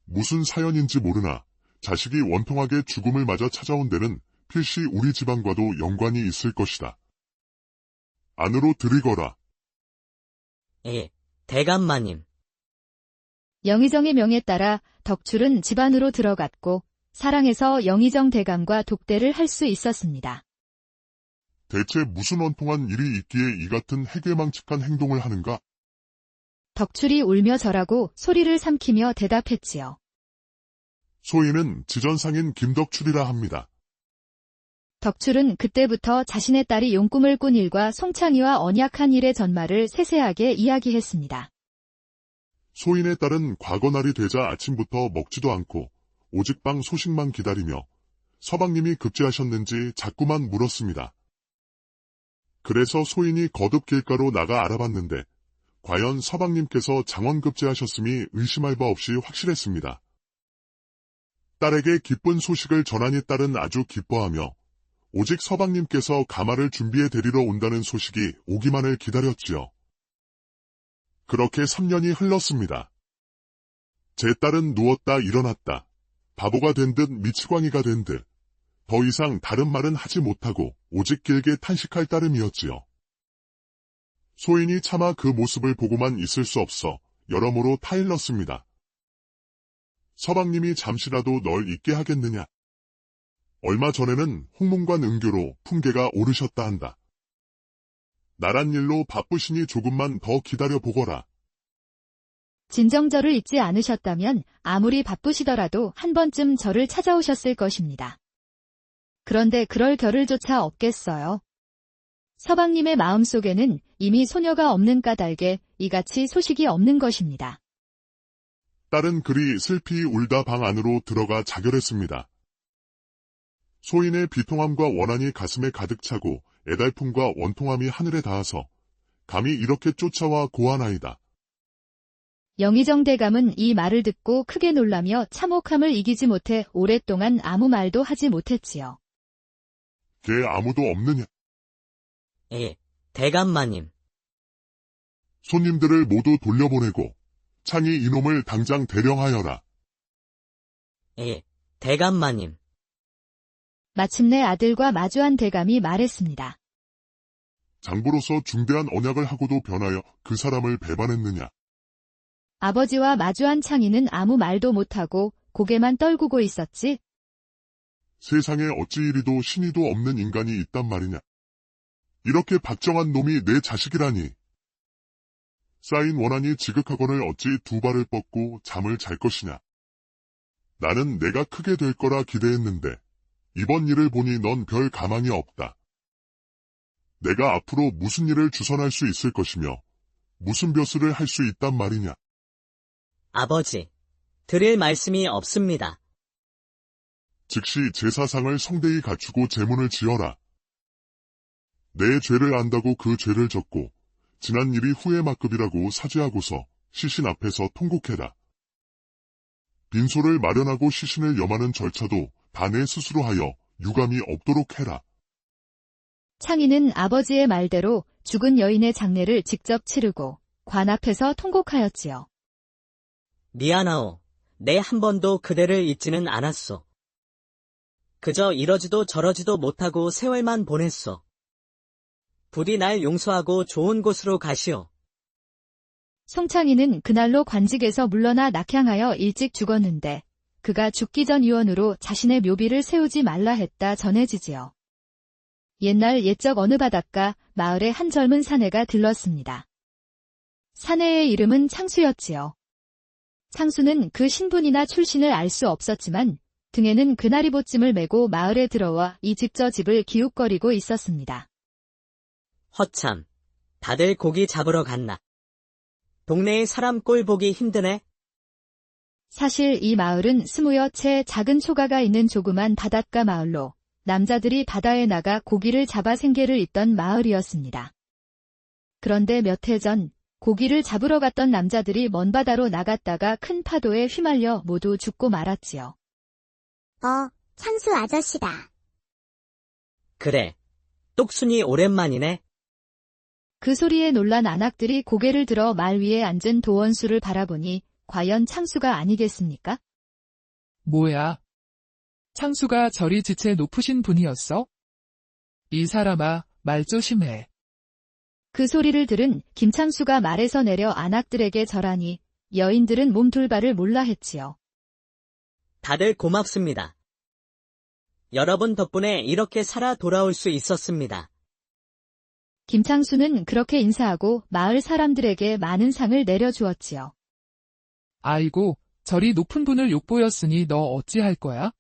무슨 사연인지 모르나 자식이 원통하게 죽음을 맞아 찾아온 데는 필시 우리 집안과도 연관이 있을 것이다. 안으로 들이거라. 예, 대감마님. 영의정의 명에 따라 덕출은 집 안으로 들어갔고 사랑해서 영의정 대감과 독대를 할 수 있었습니다. 대체 무슨 원통한 일이 있기에 이 같은 해괴망측한 행동을 하는가? 덕출이 울며 절하고 소리를 삼키며 대답했지요. 소인은 지전상인 김덕출이라 합니다. 덕출은 그때부터 자신의 딸이 용꿈을 꾼 일과 송창이와 언약한 일의 전말을 세세하게 이야기했습니다. 소인의 딸은 과거 날이 되자 아침부터 먹지도 않고 오직 방 소식만 기다리며 서방님이 급제하셨는지 자꾸만 물었습니다. 그래서 소인이 거듭 길가로 나가 알아봤는데 과연 서방님께서 장원급제하셨음이 의심할 바 없이 확실했습니다. 딸에게 기쁜 소식을 전하니 딸은 아주 기뻐하며 오직 서방님께서 가마를 준비해 데리러 온다는 소식이 오기만을 기다렸지요. 그렇게 3년이 흘렀습니다. 제 딸은 누웠다 일어났다. 바보가 된 듯 미치광이가 된 듯. 더 이상 다른 말은 하지 못하고 오직 길게 탄식할 따름이었지요. 소인이 차마 그 모습을 보고만 있을 수 없어 여러모로 타일렀습니다. 서방님이 잠시라도 널 있게 하겠느냐. 얼마 전에는 홍문관 은교로 풍계가 오르셨다 한다. 나란 일로 바쁘시니 조금만 더 기다려보거라. 진정 저를 잊지 않으셨다면 아무리 바쁘시더라도 한 번쯤 저를 찾아오셨을 것입니다. 그런데 그럴 겨를조차 없겠어요. 서방님의 마음속에는 이미 소녀가 없는 까닭에 이같이 소식이 없는 것입니다. 딸은 그리 슬피 울다 방 안으로 들어가 자결했습니다. 소인의 비통함과 원한이 가슴에 가득 차고 애달픔과 원통함이 하늘에 닿아서 감히 이렇게 쫓아와 고하나이다. 영의정 대감은 이 말을 듣고 크게 놀라며 참혹함을 이기지 못해 오랫동안 아무 말도 하지 못했지요. 걔 아무도 없느냐? 예, 대감마님. 손님들을 모두 돌려보내고 창이 이놈을 당장 대령하여라. 예, 대감마님. 마침내 아들과 마주한 대감이 말했습니다. 장부로서 중대한 언약을 하고도 변하여 그 사람을 배반했느냐? 아버지와 마주한 창이는 아무 말도 못하고 고개만 떨구고 있었지. 세상에 어찌 이리도 신의도 없는 인간이 있단 말이냐? 이렇게 박정한 놈이 내 자식이라니. 쌓인 원한이 지극하거늘 어찌 두 발을 뻗고 잠을 잘 것이냐? 나는 내가 크게 될 거라 기대했는데 이번 일을 보니 넌 별 가망이 없다. 내가 앞으로 무슨 일을 주선할 수 있을 것이며 무슨 벼슬을 할 수 있단 말이냐? 아버지, 드릴 말씀이 없습니다. 즉시 제사상을 성대히 갖추고 제문을 지어라. 내 죄를 안다고 그 죄를 졌고 지난 일이 후회막급이라고 사죄하고서 시신 앞에서 통곡해라. 빈소를 마련하고 시신을 염하는 절차도 다 내 스스로 하여 유감이 없도록 해라. 창이는 아버지의 말대로 죽은 여인의 장례를 직접 치르고 관 앞에서 통곡하였지요. 미안하오. 내 한 번도 그대를 잊지는 않았소. 그저 이러지도 저러지도 못하고 세월만 보냈소. 부디 날 용서하고 좋은 곳으로 가시오. 송창이는 그날로 관직에서 물러나 낙향하여 일찍 죽었는데 그가 죽기 전 유언으로 자신의 묘비를 세우지 말라 했다 전해지지요. 옛날 옛적 어느 바닷가 마을에 한 젊은 사내가 들렀습니다. 사내의 이름은 창수였지요. 창수는 그 신분이나 출신을 알 수 없었지만 등에는 그나리보찜을 메고 마을에 들어와 이 집 저 집을 기웃거리고 있었습니다. 허참, 다들 고기 잡으러 갔나? 동네에 사람 꼴 보기 힘드네. 사실 이 마을은 20여 채 작은 초가가 있는 조그만 바닷가 마을로 남자들이 바다에 나가 고기를 잡아 생계를 잇던 마을이었습니다. 그런데 몇 해 전 고기를 잡으러 갔던 남자들이 먼 바다로 나갔다가 큰 파도에 휘말려 모두 죽고 말았지요. 창수 아저씨다. 그래, 똑순이 오랜만이네. 그 소리에 놀란 안악들이 고개를 들어 말 위에 앉은 도원수를 바라보니 과연 창수가 아니겠습니까? 뭐야? 창수가 저리 지체 높으신 분이었어? 이 사람아, 말 조심해. 그 소리를 들은 김창수가 말에서 내려 안악들에게 절하니 여인들은 몸둘바를 몰라 했지요. 다들 고맙습니다. 여러분 덕분에 이렇게 살아 돌아올 수 있었습니다. 김창수는 그렇게 인사하고 마을 사람들에게 많은 상을 내려주었지요. 아이고, 저리 높은 분을 욕보였으니 너 어찌할 거야?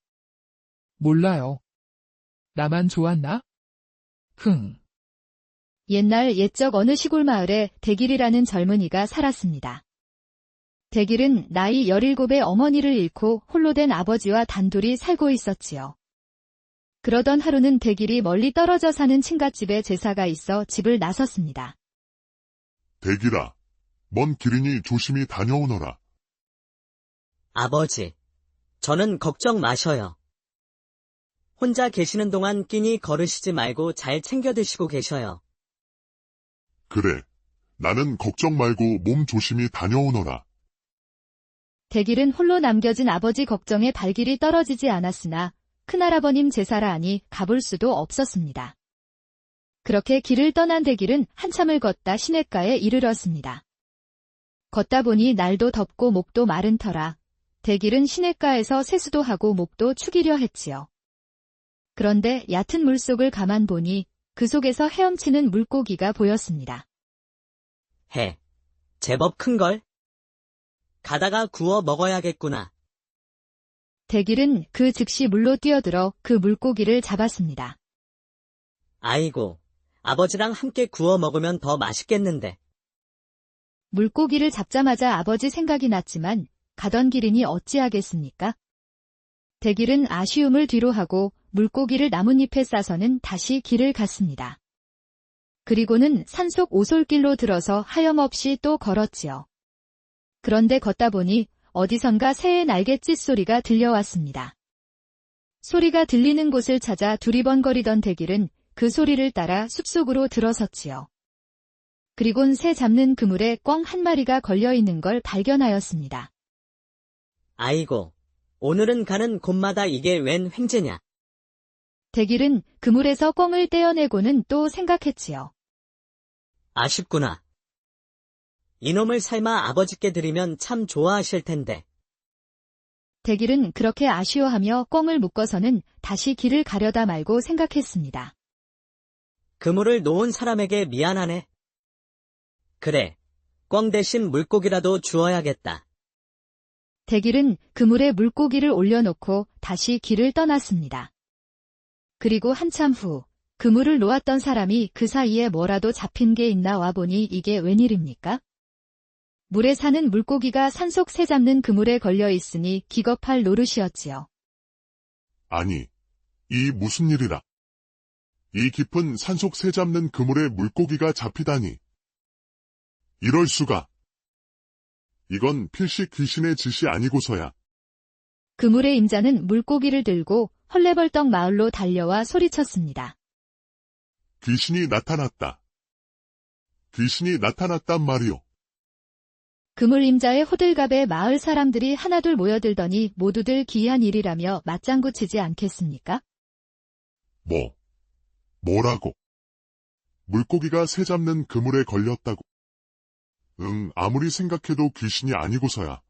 몰라요. 나만 좋았나? 옛날 옛적 어느 시골 마을에 대길이라는 젊은이가 살았습니다. 대길은 나이 17의 어머니를 잃고 홀로 된 아버지와 단둘이 살고 있었지요. 그러던 하루는 대길이 멀리 떨어져 사는 친갓집에 제사가 있어 집을 나섰습니다. 대길아, 먼 길이니 조심히 다녀오너라. 아버지, 저는 걱정 마셔요. 혼자 계시는 동안 끼니 거르시지 말고 잘 챙겨 드시고 계셔요. 그래, 나는 걱정 말고 몸 조심히 다녀오너라. 대길은 홀로 남겨진 아버지 걱정에 발길이 떨어지지 않았으나 큰할아버님 제사라 하니 가볼 수도 없었습니다. 그렇게 길을 떠난 대길은 한참을 걷다 시냇가에 이르렀습니다. 걷다 보니 날도 덥고 목도 마른 터라 대길은 시냇가에서 세수도 하고 목도 축이려 했지요. 그런데 얕은 물속을 가만 보니 그 속에서 헤엄치는 물고기가 보였습니다. 제법 큰걸? 가다가 구워 먹어야겠구나. 대길은 그 즉시 물로 뛰어들어 그 물고기를 잡았습니다. 아이고, 아버지랑 함께 구워 먹으면 더 맛있겠는데. 물고기를 잡자마자 아버지 생각이 났지만 가던 길이니 어찌하겠습니까? 대길은 아쉬움을 뒤로하고 물고기를 나뭇잎에 싸서는 다시 길을 갔습니다. 그리고는 산속 오솔길로 들어서 하염없이 또 걸었지요. 그런데 걷다 보니 어디선가 새의 날갯짓 소리가 들려왔습니다. 소리가 들리는 곳을 찾아 두리번거리던 대길은 그 소리를 따라 숲속으로 들어섰지요. 그리곤 새 잡는 그물에 꿩 한 마리가 걸려있는 걸 발견하였습니다. 아이고, 오늘은 가는 곳마다 이게 웬 횡재냐. 대길은 그물에서 꿩을 떼어내고는 또 생각했지요. 아쉽구나. 이놈을 삶아 아버지께 드리면 참 좋아하실 텐데. 대길은 그렇게 아쉬워하며 꿩을 묶어서는 다시 길을 가려다 말고 생각했습니다. 그물을 놓은 사람에게 미안하네. 그래, 꿩 대신 물고기라도 주어야겠다. 대길은 그물에 물고기를 올려놓고 다시 길을 떠났습니다. 그리고 한참 후 그물을 놓았던 사람이 그 사이에 뭐라도 잡힌 게 있나 와보니 이게 웬일입니까? 물에 사는 물고기가 산속 새 잡는 그물에 걸려 있으니 기겁할 노릇이었지요. 아니, 이 무슨 일이라. 이 깊은 산속 새 잡는 그물에 물고기가 잡히다니. 이럴 수가. 이건 필시 귀신의 짓이 아니고서야. 그물의 임자는 물고기를 들고 헐레벌떡 마을로 달려와 소리쳤습니다. 귀신이 나타났다. 귀신이 나타났단 말이오. 그물 임자의 호들갑에 마을 사람들이 하나둘 모여들더니 모두들 기이한 일이라며 맞장구 치지 않겠습니까? 뭐라고? 물고기가 새 잡는 그물에 걸렸다고. 아무리 생각해도 귀신이 아니고서야.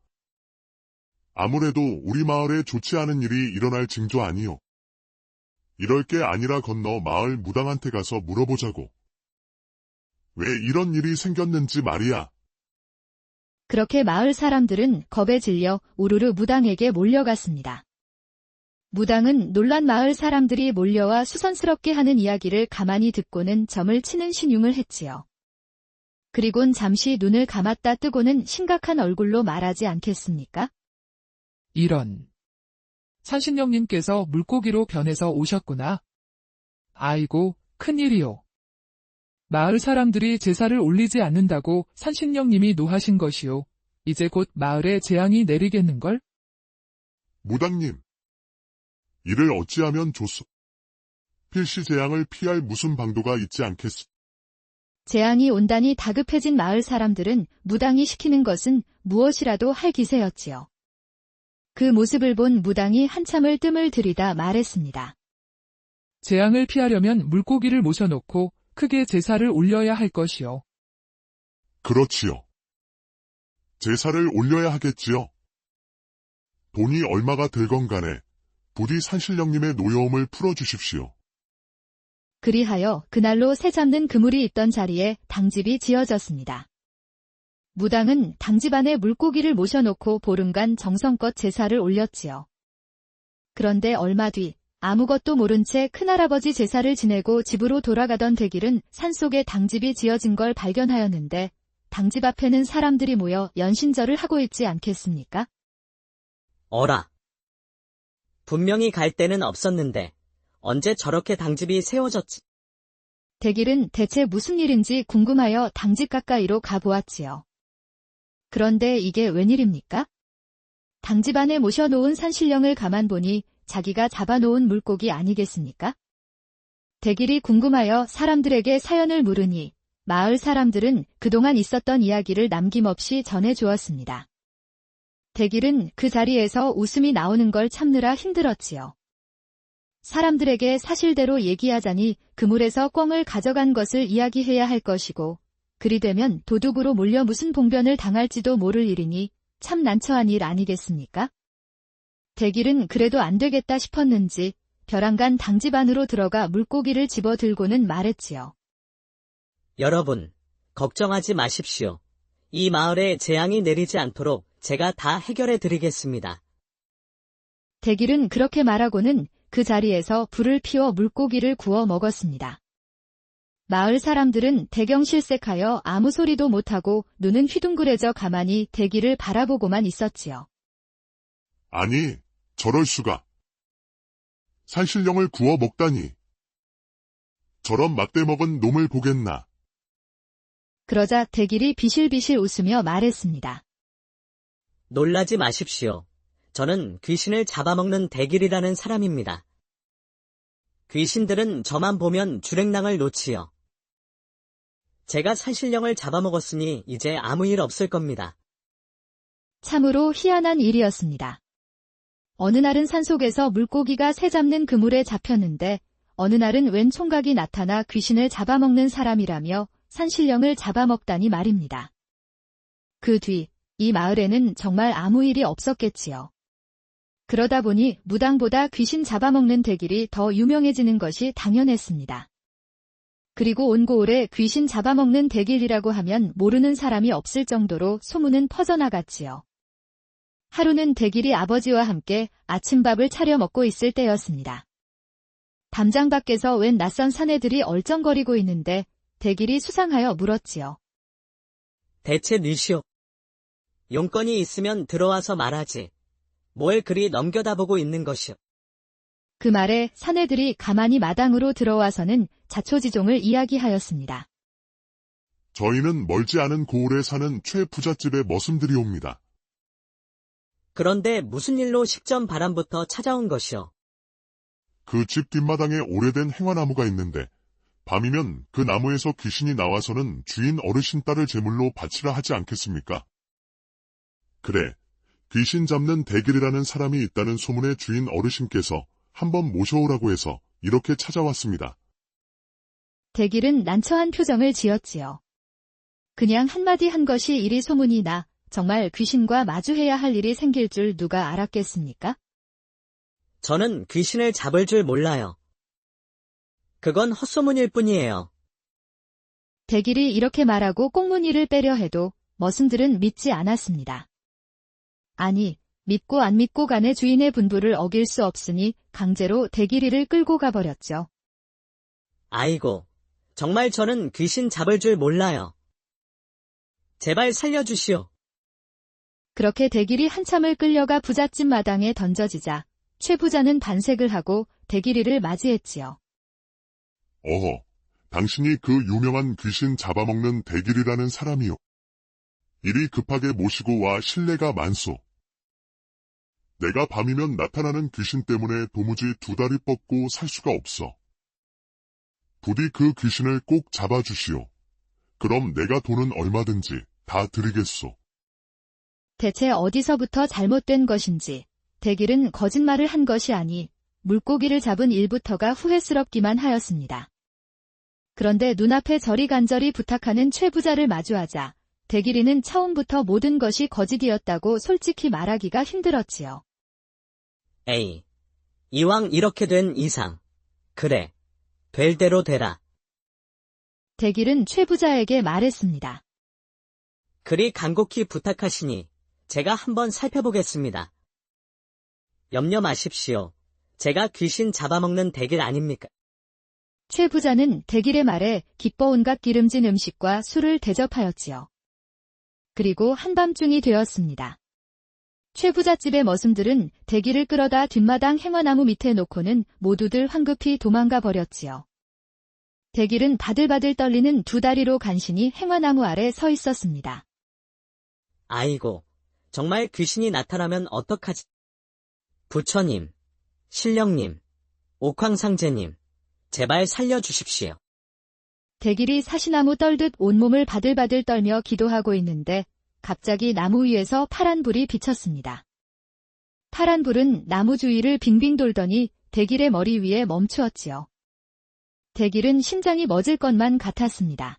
아무래도 우리 마을에 좋지 않은 일이 일어날 징조 아니오. 이럴 게 아니라 건너 마을 무당한테 가서 물어보자고. 왜 이런 일이 생겼는지 말이야. 그렇게 마을 사람들은 겁에 질려 우르르 무당에게 몰려갔습니다. 무당은 놀란 마을 사람들이 몰려와 수선스럽게 하는 이야기를 가만히 듣고는 점을 치는 신용을 했지요. 그리곤 잠시 눈을 감았다 뜨고는 심각한 얼굴로 말하지 않겠습니까? 이런. 산신령님께서 물고기로 변해서 오셨구나. 아이고, 큰일이요. 마을 사람들이 제사를 올리지 않는다고 산신령님이 노하신 것이요. 이제 곧 마을에 재앙이 내리겠는걸? 무당님, 이를 어찌하면 좋소? 필시 재앙을 피할 무슨 방도가 있지 않겠소? 재앙이 온다니 다급해진 마을 사람들은 무당이 시키는 것은 무엇이라도 할 기세였지요. 그 모습을 본 무당이 한참을 뜸을 들이다 말했습니다. 재앙을 피하려면 물고기를 모셔놓고 크게 제사를 올려야 할 것이요. 그렇지요. 제사를 올려야 하겠지요. 돈이 얼마가 들건 간에 부디 산신령님의 노여움을 풀어주십시오. 그리하여 그날로 새 잡는 그물이 있던 자리에 당집이 지어졌습니다. 무당은 당집 안에 물고기를 모셔놓고 보름간 정성껏 제사를 올렸지요. 그런데 얼마 뒤 아무것도 모른 채 큰할아버지 제사를 지내고 집으로 돌아가던 대길은 산속에 당집이 지어진 걸 발견하였는데 당집 앞에는 사람들이 모여 연신절을 하고 있지 않겠습니까? 어라. 분명히 갈 데는 없었는데 언제 저렇게 당집이 세워졌지? 대길은 대체 무슨 일인지 궁금하여 당집 가까이로 가보았지요. 그런데 이게 웬일입니까? 당집 안에 모셔놓은 산신령을 가만 보니 자기가 잡아놓은 물고기 아니겠습니까? 대길이 궁금하여 사람들에게 사연을 물으니 마을 사람들은 그동안 있었던 이야기를 남김없이 전해주었습니다. 대길은 그 자리에서 웃음이 나오는 걸 참느라 힘들었지요. 사람들에게 사실대로 얘기하자니 그물에서 꿩을 가져간 것을 이야기해야 할 것이고 그리 되면 도둑으로 몰려 무슨 봉변을 당할지도 모를 일이니 참 난처한 일 아니겠습니까? 대길은 그래도 안 되겠다 싶었는지 벼랑간 당집 안으로 들어가 물고기를 집어들고는 말했지요. 여러분, 걱정하지 마십시오. 이 마을에 재앙이 내리지 않도록 제가 다 해결해 드리겠습니다. 대길은 그렇게 말하고는 그 자리에서 불을 피워 물고기를 구워 먹었습니다. 마을 사람들은 대경실색하여 아무 소리도 못하고 눈은 휘둥그레져 가만히 대길을 바라보고만 있었지요. 아니, 저럴 수가. 산신령을 구워 먹다니. 저런 막대먹은 놈을 보겠나. 그러자 대길이 비실비실 웃으며 말했습니다. 놀라지 마십시오. 저는 귀신을 잡아먹는 대길이라는 사람입니다. 귀신들은 저만 보면 주랭랑을 놓지요. 제가 산신령을 잡아먹었으니 이제 아무 일 없을 겁니다. 참으로 희한한 일이었습니다. 어느 날은 산속에서 물고기가 새 잡는 그물에 잡혔는데 어느 날은 웬 총각이 나타나 귀신을 잡아먹는 사람이라며 산신령을 잡아먹다니 말입니다. 그 뒤 이 마을에는 정말 아무 일이 없었겠지요. 그러다 보니 무당보다 귀신 잡아먹는 대길이 더 유명해지는 것이 당연했습니다. 그리고 온 고을에 귀신 잡아먹는 대길이라고 하면 모르는 사람이 없을 정도로 소문은 퍼져나갔지요. 하루는 대길이 아버지와 함께 아침밥을 차려 먹고 있을 때였습니다. 담장 밖에서 웬 낯선 사내들이 얼쩡거리고 있는데 대길이 수상하여 물었지요. 대체 누시오. 용건이 있으면 들어와서 말하지. 뭘 그리 넘겨다보고 있는 것이오. 그 말에 사내들이 가만히 마당으로 들어와서는 자초지종을 이야기하였습니다. 저희는 멀지 않은 고을에 사는 최부잣집의 머슴들이옵니다. 그런데 무슨 일로 식전 바람부터 찾아온 것이오. 그 집 뒷마당에 오래된 행화나무가 있는데 밤이면 그 나무에서 귀신이 나와서는 주인 어르신 딸을 제물로 바치라 하지 않겠습니까? 그래, 귀신 잡는 대길이라는 사람이 있다는 소문의 주인 어르신께서 한번 모셔오라고 해서 이렇게 찾아왔습니다. 대길은 난처한 표정을 지었지요. 그냥 한마디 한 것이 이리 소문이 나 정말 귀신과 마주해야 할 일이 생길 줄 누가 알았겠습니까? 저는 귀신을 잡을 줄 몰라요. 그건 헛소문일 뿐이에요. 대길이 이렇게 말하고 꽁무니를 빼려 해도 머슴들은 믿지 않았습니다. 아니, 믿고 안 믿고 간에 주인의 분부를 어길 수 없으니 강제로 대길이를 끌고 가버렸죠. 아이고, 정말 저는 귀신 잡을 줄 몰라요. 제발 살려주시오. 그렇게 대길이 한참을 끌려가 부잣집 마당에 던져지자 최 부자는 반색을 하고 대길이를 맞이했지요. 어허, 당신이 그 유명한 귀신 잡아먹는 대길이라는 사람이요. 이리 급하게 모시고 와 실례가 많소. 내가 밤이면 나타나는 귀신 때문에 도무지 두 다리 뻗고 살 수가 없어. 부디 그 귀신을 꼭 잡아주시오. 그럼 내가 돈은 얼마든지 다 드리겠소. 대체 어디서부터 잘못된 것인지 대길은 거짓말을 한 것이 아니 물고기를 잡은 일부터가 후회스럽기만 하였습니다. 그런데 눈앞에 저리간절히 부탁하는 최 부자를 마주하자 대길이는 처음부터 모든 것이 거짓이었다고 솔직히 말하기가 힘들었지요. 에이, 이왕 이렇게 된 이상. 그래, 될 대로 되라. 대길은 최 부자에게 말했습니다. 그리 간곡히 부탁하시니 제가 한번 살펴보겠습니다. 염려 마십시오. 제가 귀신 잡아먹는 대길 아닙니까? 최 부자는 대길의 말에 기뻐 온갖 기름진 음식과 술을 대접하였지요. 그리고 한밤중이 되었습니다. 최 부잣집의 머슴들은 대길을 끌어다 뒷마당 행화나무 밑에 놓고는 모두들 황급히 도망가 버렸지요. 대길은 바들바들 떨리는 두 다리로 간신히 행화나무 아래 서 있었습니다. 아이고, 정말 귀신이 나타나면 어떡하지? 부처님, 신령님, 옥황상제님, 제발 살려주십시오. 대길이 사시나무 떨듯 온몸을 바들바들 떨며 기도하고 있는데 갑자기 나무 위에서 파란 불이 비쳤습니다. 파란 불은 나무 주위를 빙빙 돌더니 대길의 머리 위에 멈추었지요. 대길은 심장이 멎을 것만 같았습니다.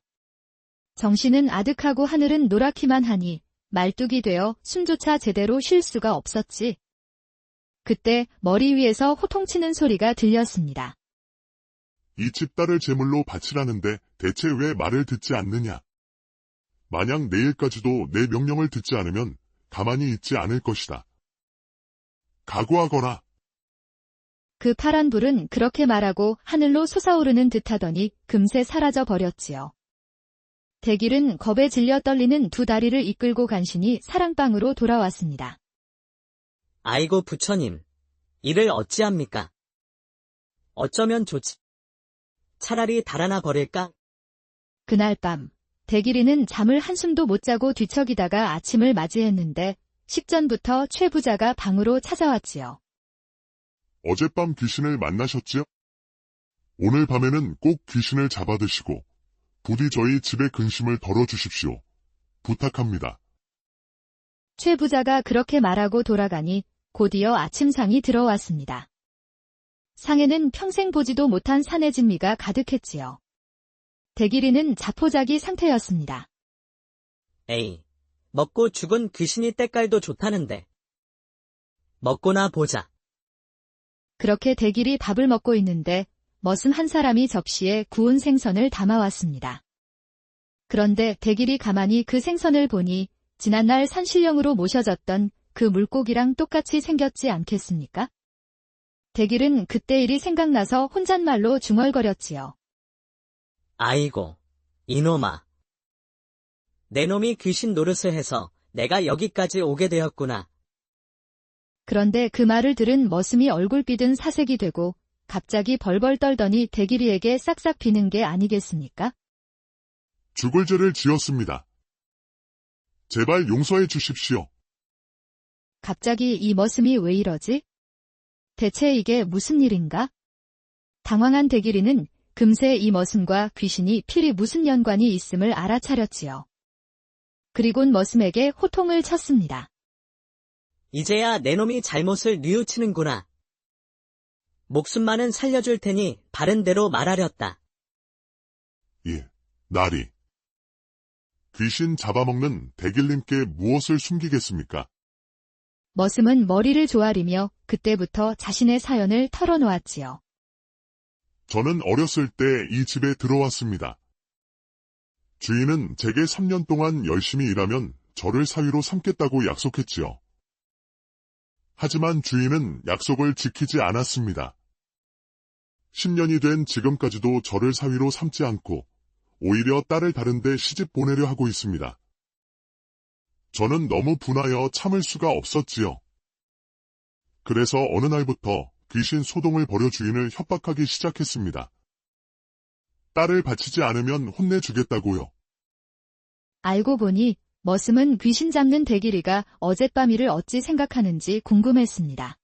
정신은 아득하고 하늘은 노랗기만 하니 말뚝이 되어 숨조차 제대로 쉴 수가 없었지. 그때 머리 위에서 호통치는 소리가 들렸습니다. 이 집 딸을 제물로 바치라는데 대체 왜 말을 듣지 않느냐? 만약 내일까지도 내 명령을 듣지 않으면 가만히 있지 않을 것이다. 각오하거라. 그 파란 불은 그렇게 말하고 하늘로 솟아오르는 듯하더니 금세 사라져 버렸지요. 대길은 겁에 질려 떨리는 두 다리를 이끌고 간신히 사랑방으로 돌아왔습니다. 아이고 부처님, 이를 어찌합니까? 어쩌면 좋지. 차라리 달아나 버릴까? 그날 밤 대길이는 잠을 한숨도 못 자고 뒤척이다가 아침을 맞이했는데 식전부터 최 부자가 방으로 찾아왔지요. 어젯밤 귀신을 만나셨지요? 오늘 밤에는 꼭 귀신을 잡아드시고 부디 저희 집의 근심을 덜어주십시오. 부탁합니다. 최 부자가 그렇게 말하고 돌아가니 곧이어 아침상이 들어왔습니다. 상에는 평생 보지도 못한 산의 진미가 가득했지요. 대길이는 자포자기 상태였습니다. 에이, 먹고 죽은 귀신이 때깔도 좋다는데. 먹고나 보자. 그렇게 대길이 밥을 먹고 있는데 머슴 한 사람이 접시에 구운 생선을 담아왔습니다. 그런데 대길이 가만히 그 생선을 보니 지난날 산신령으로 모셔졌던 그 물고기랑 똑같이 생겼지 않겠습니까? 대길은 그때 일이 생각나서 혼잣말로 중얼거렸지요. 아이고, 이놈아. 내 놈이 귀신 노릇을 해서 내가 여기까지 오게 되었구나. 그런데 그 말을 들은 머슴이 얼굴빛은 사색이 되고 갑자기 벌벌 떨더니 대길이에게 싹싹 비는 게 아니겠습니까? 죽을 죄를 지었습니다. 제발 용서해 주십시오. 갑자기 이 머슴이 왜 이러지? 대체 이게 무슨 일인가? 당황한 대길이는 금세 이 머슴과 귀신이 필히 무슨 연관이 있음을 알아차렸지요. 그리곤 머슴에게 호통을 쳤습니다. 이제야 내 놈이 잘못을 뉘우치는구나. 목숨만은 살려줄 테니 바른 대로 말하렸다. 예, 나리. 귀신 잡아먹는 대길님께 무엇을 숨기겠습니까? 머슴은 머리를 조아리며 그때부터 자신의 사연을 털어놓았지요. 저는 어렸을 때 이 집에 들어왔습니다. 주인은 제게 3년 동안 열심히 일하면 저를 사위로 삼겠다고 약속했지요. 하지만 주인은 약속을 지키지 않았습니다. 10년이 된 지금까지도 저를 사위로 삼지 않고 오히려 딸을 다른 데 시집 보내려 하고 있습니다. 저는 너무 분하여 참을 수가 없었지요. 그래서 어느 날부터 귀신 소동을 벌여 주인을 협박하기 시작했습니다. 딸을 바치지 않으면 혼내주겠다고요. 알고 보니 머슴은 귀신 잡는 대길이가 어젯밤 일을 어찌 생각하는지 궁금했습니다.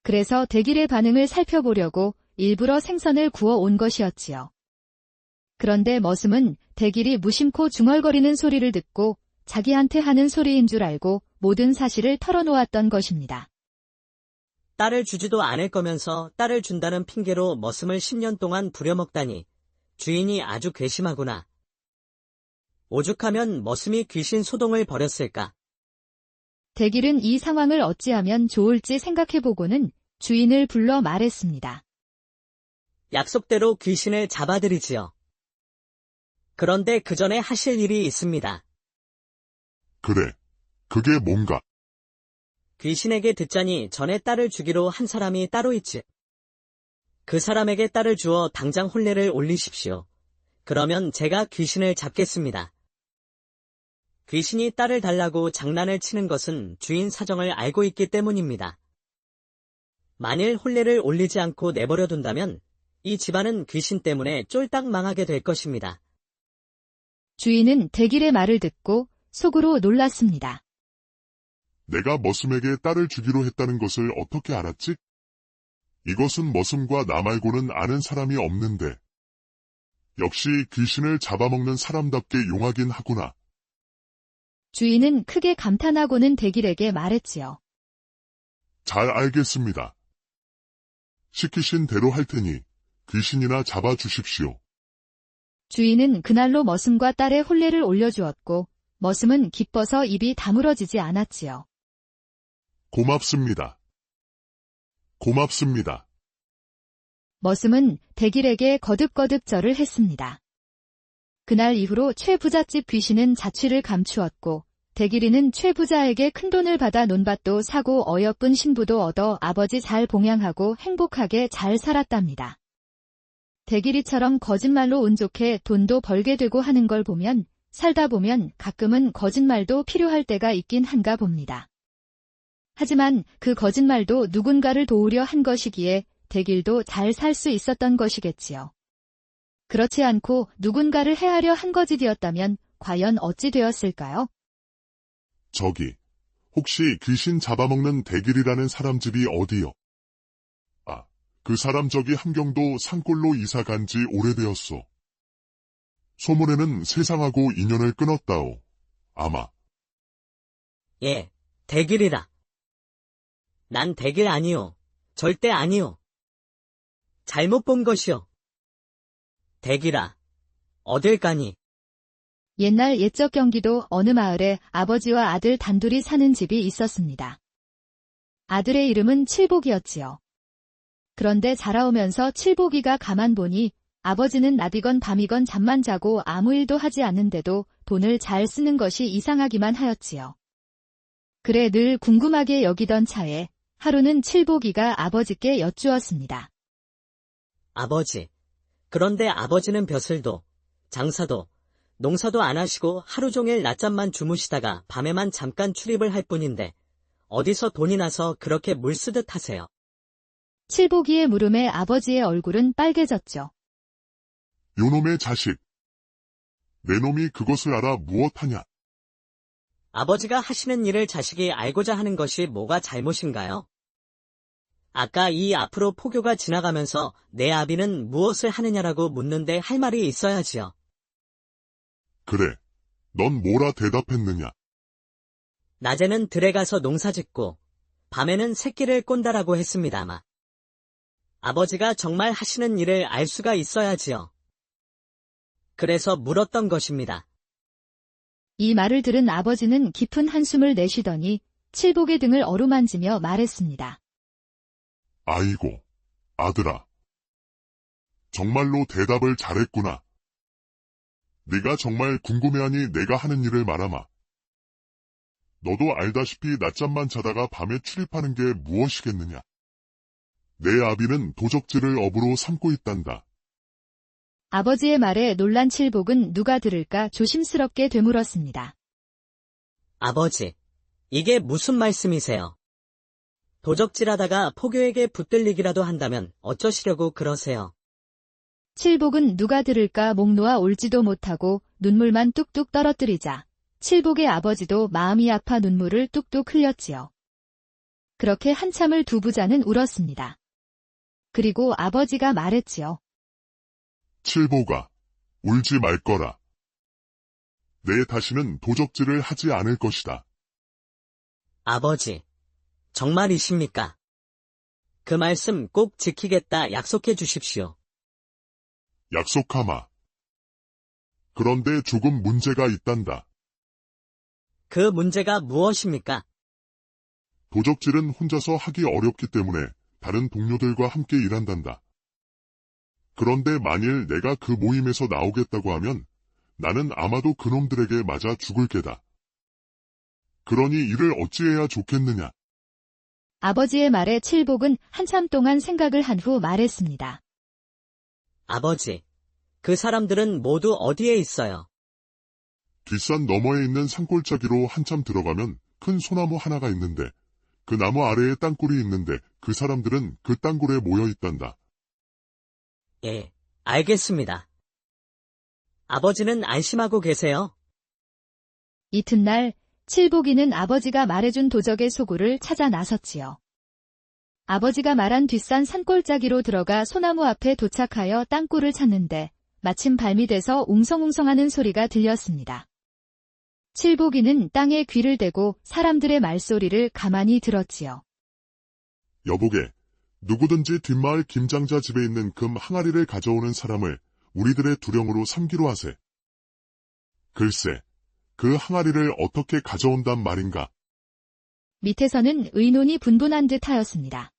그래서 대길의 반응을 살펴보려고 일부러 생선을 구워 온 것이었지요. 그런데 머슴은 대길이 무심코 중얼거리는 소리를 듣고 자기한테 하는 소리인 줄 알고 모든 사실을 털어놓았던 것입니다. 딸을 주지도 않을 거면서 딸을 준다는 핑계로 머슴을 10년 동안 부려먹다니 주인이 아주 괘씸하구나. 오죽하면 머슴이 귀신 소동을 벌였을까. 대길은 이 상황을 어찌하면 좋을지 생각해보고는 주인을 불러 말했습니다. 약속대로 귀신을 잡아들이지요. 그런데 그 전에 하실 일이 있습니다. 그래, 그게 뭔가? 귀신에게 듣자니 전에 딸을 주기로 한 사람이 따로 있지. 그 사람에게 딸을 주어 당장 혼례를 올리십시오. 그러면 제가 귀신을 잡겠습니다. 귀신이 딸을 달라고 장난을 치는 것은 주인 사정을 알고 있기 때문입니다. 만일 혼례를 올리지 않고 내버려 둔다면 이 집안은 귀신 때문에 쫄딱 망하게 될 것입니다. 주인은 대길의 말을 듣고 속으로 놀랐습니다. 내가 머슴에게 딸을 주기로 했다는 것을 어떻게 알았지? 이것은 머슴과 나 말고는 아는 사람이 없는데. 역시 귀신을 잡아먹는 사람답게 용하긴 하구나. 주인은 크게 감탄하고는 대길에게 말했지요. 잘 알겠습니다. 시키신 대로 할 테니 귀신이나 잡아주십시오. 주인은 그날로 머슴과 딸의 혼례를 올려주었고 머슴은 기뻐서 입이 다물어지지 않았지요. 고맙습니다. 고맙습니다. 머슴은 대길에게 거듭거듭 절을 했습니다. 그날 이후로 최 부잣집 귀신은 자취를 감추었고 대길이는 최 부자에게 큰돈을 받아 논밭도 사고 어여쁜 신부도 얻어 아버지 잘 봉양하고 행복하게 잘 살았답니다. 대길이처럼 거짓말로 운 좋게 돈도 벌게 되고 하는 걸 보면 살다 보면 가끔은 거짓말도 필요할 때가 있긴 한가 봅니다. 하지만 그 거짓말도 누군가를 도우려 한 것이기에 대길도 잘 살 수 있었던 것이겠지요. 그렇지 않고 누군가를 해하려 한 것이 되었다면 과연 어찌 되었을까요? 저기, 혹시 귀신 잡아먹는 대길이라는 사람 집이 어디요? 아, 그 사람 저기 함경도 산골로 이사 간 지 오래되었소. 소문에는 세상하고 인연을 끊었다오. 아마. 예, 대길이다. 난 대길 아니요. 절대 아니요. 잘못 본 것이요. 대길아, 어딜 가니? 옛날 옛적 경기도 어느 마을에 아버지와 아들 단둘이 사는 집이 있었습니다. 아들의 이름은 칠복이었지요. 그런데 자라오면서 칠복이가 가만 보니 아버지는 낮이건 밤이건 잠만 자고 아무 일도 하지 않는데도 돈을 잘 쓰는 것이 이상하기만 하였지요. 그래 늘 궁금하게 여기던 차에 하루는 칠복이가 아버지께 여쭈었습니다. 아버지, 그런데 아버지는 벼슬도, 장사도, 농사도 안 하시고 하루 종일 낮잠만 주무시다가 밤에만 잠깐 출입을 할 뿐인데 어디서 돈이 나서 그렇게 물 쓰듯 하세요? 칠복이의 물음에 아버지의 얼굴은 빨개졌죠. 요놈의 자식. 내 놈이 그것을 알아 무엇하냐? 아버지가 하시는 일을 자식이 알고자 하는 것이 뭐가 잘못인가요? 아까 이 앞으로 포교가 지나가면서 내 아비는 무엇을 하느냐라고 묻는데 할 말이 있어야지요. 그래, 넌 뭐라 대답했느냐? 낮에는 들에 가서 농사짓고 밤에는 새끼를 꼰다라고 했습니다마. 아버지가 정말 하시는 일을 알 수가 있어야지요. 그래서 물었던 것입니다. 이 말을 들은 아버지는 깊은 한숨을 내쉬더니 칠복의 등을 어루만지며 말했습니다. 아이고, 아들아. 정말로 대답을 잘했구나. 네가 정말 궁금해하니 내가 하는 일을 말하마. 너도 알다시피 낮잠만 자다가 밤에 출입하는 게 무엇이겠느냐. 내 아비는 도적질을 업으로 삼고 있단다. 아버지의 말에 놀란 칠복은 누가 들을까 조심스럽게 되물었습니다. 아버지, 이게 무슨 말씀이세요? 도적질하다가 포교에게 붙들리기라도 한다면 어쩌시려고 그러세요? 칠복은 누가 들을까 목 놓아 울지도 못하고 눈물만 뚝뚝 떨어뜨리자 칠복의 아버지도 마음이 아파 눈물을 뚝뚝 흘렸지요. 그렇게 한참을 두 부자는 울었습니다. 그리고 아버지가 말했지요. 칠보가, 울지 말거라. 내 다시는 도적질을 하지 않을 것이다. 아버지, 정말이십니까? 그 말씀 꼭 지키겠다 약속해 주십시오. 약속하마. 그런데 조금 문제가 있단다. 그 문제가 무엇입니까? 도적질은 혼자서 하기 어렵기 때문에 다른 동료들과 함께 일한단다. 그런데 만일 내가 그 모임에서 나오겠다고 하면 나는 아마도 그놈들에게 맞아 죽을 게다. 그러니 이를 어찌해야 좋겠느냐? 아버지의 말에 칠복은 한참 동안 생각을 한 후 말했습니다. 아버지, 그 사람들은 모두 어디에 있어요? 뒷산 너머에 있는 산골짜기로 한참 들어가면 큰 소나무 하나가 있는데 그 나무 아래에 땅굴이 있는데 그 사람들은 그 땅굴에 모여 있단다. 예, 알겠습니다. 아버지는 안심하고 계세요. 이튿날 칠복이는 아버지가 말해준 도적의 소굴을 찾아 나섰지요. 아버지가 말한 뒷산 산골짜기로 들어가 소나무 앞에 도착하여 땅굴을 찾는데 마침 발밑에서 웅성웅성하는 소리가 들렸습니다. 칠복이는 땅에 귀를 대고 사람들의 말소리를 가만히 들었지요. 여보게, 누구든지 뒷마을 김장자 집에 있는 금 항아리를 가져오는 사람을 우리들의 두령으로 삼기로 하세. 글쎄, 그 항아리를 어떻게 가져온단 말인가? 밑에서는 의논이 분분한 듯 하였습니다.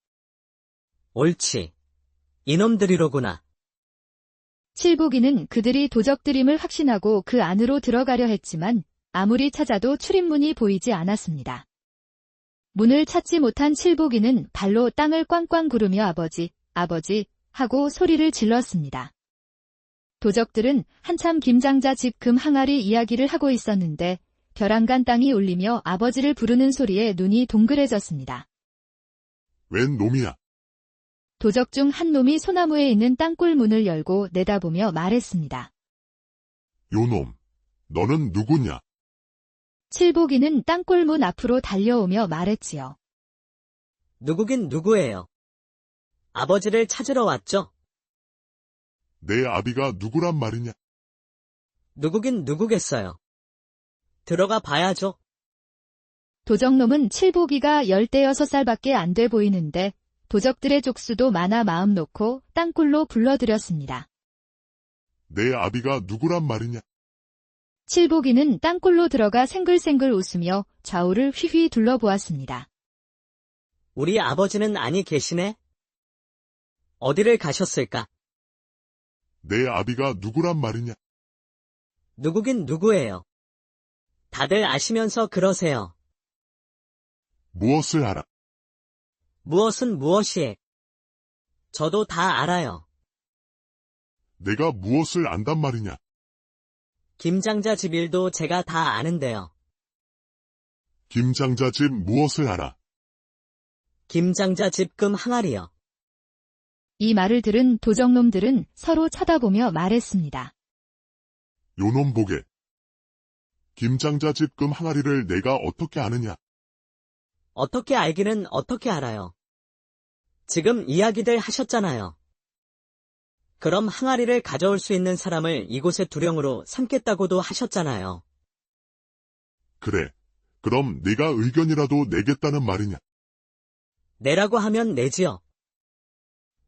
옳지. 이놈들이로구나. 칠복이는 그들이 도적들임을 확신하고 그 안으로 들어가려 했지만 아무리 찾아도 출입문이 보이지 않았습니다. 문을 찾지 못한 칠복이는 발로 땅을 꽝꽝 구르며 아버지, 아버지 하고 소리를 질렀습니다. 도적들은 한참 김장자 집 금 항아리 이야기를 하고 있었는데 벼랑간 땅이 울리며 아버지를 부르는 소리에 눈이 동그래졌습니다. 웬 놈이야? 도적 중 한 놈이 소나무에 있는 땅굴 문을 열고 내다보며 말했습니다. 요놈, 너는 누구냐? 칠복이는 땅굴 문 앞으로 달려오며 말했지요. 누구긴 누구예요? 아버지를 찾으러 왔죠? 내 아비가 누구란 말이냐? 누구긴 누구겠어요. 들어가 봐야죠. 도적놈은 칠복이가 16살밖에 안 돼 보이는데 도적들의 족수도 많아 마음 놓고 땅굴로 불러들였습니다. 내 아비가 누구란 말이냐? 칠복이는 땅굴로 들어가 생글생글 웃으며 좌우를 휘휘 둘러보았습니다. 우리 아버지는 아니 계시네? 어디를 가셨을까? 내 아비가 누구란 말이냐? 누구긴 누구예요. 다들 아시면서 그러세요. 무엇을 알아? 무엇은 무엇이에? 저도 다 알아요. 내가 무엇을 안단 말이냐? 김장자 집 일도 제가 다 아는데요. 김장자 집 무엇을 알아? 김장자 집 금 항아리요. 이 말을 들은 도적놈들은 서로 쳐다보며 말했습니다. 요놈 보게. 김장자 집 금 항아리를 내가 어떻게 아느냐? 어떻게 알기는 어떻게 알아요. 지금 이야기들 하셨잖아요. 그럼 항아리를 가져올 수 있는 사람을 이곳의 두령으로 삼겠다고도 하셨잖아요. 그래. 그럼 네가 의견이라도 내겠다는 말이냐? 내라고 하면 내지요.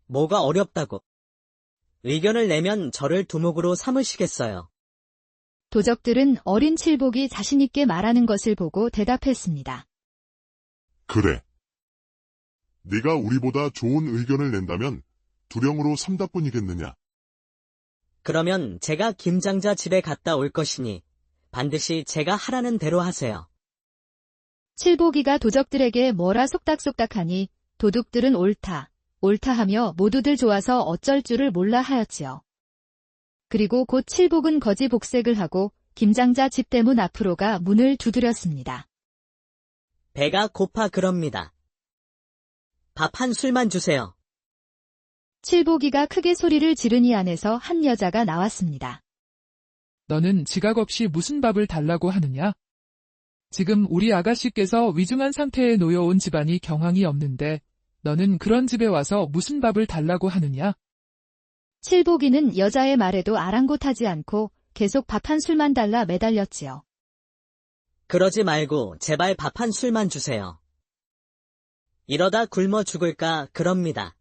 뭐가 어렵다고. 의견을 내면 저를 두목으로 삼으시겠어요. 도적들은 어린 칠복이 자신있게 말하는 것을 보고 대답했습니다. 그래. 네가 우리보다 좋은 의견을 낸다면 두령으로 삼다뿐이겠느냐? 그러면 제가 김장자 집에 갔다 올 것이니 반드시 제가 하라는 대로 하세요. 칠보기가 도적들에게 뭐라 속닥속닥하니 도둑들은 옳다, 옳다 하며 모두들 좋아서 어쩔 줄을 몰라 하였지요. 그리고 곧 칠복은 거지 복색을 하고 김장자 집대문 앞으로가 문을 두드렸습니다. 배가 고파 그럽니다. 밥 한 술만 주세요. 칠보기가 크게 소리를 지르니 안에서 한 여자가 나왔습니다. 너는 지각 없이 무슨 밥을 달라고 하느냐? 지금 우리 아가씨께서 위중한 상태에 놓여온 집안이 경황이 없는데 너는 그런 집에 와서 무슨 밥을 달라고 하느냐? 칠보기는 여자의 말에도 아랑곳하지 않고 계속 밥 한 술만 달라 매달렸지요. 그러지 말고 제발 밥 한 술만 주세요. 이러다 굶어 죽을까 그럽니다.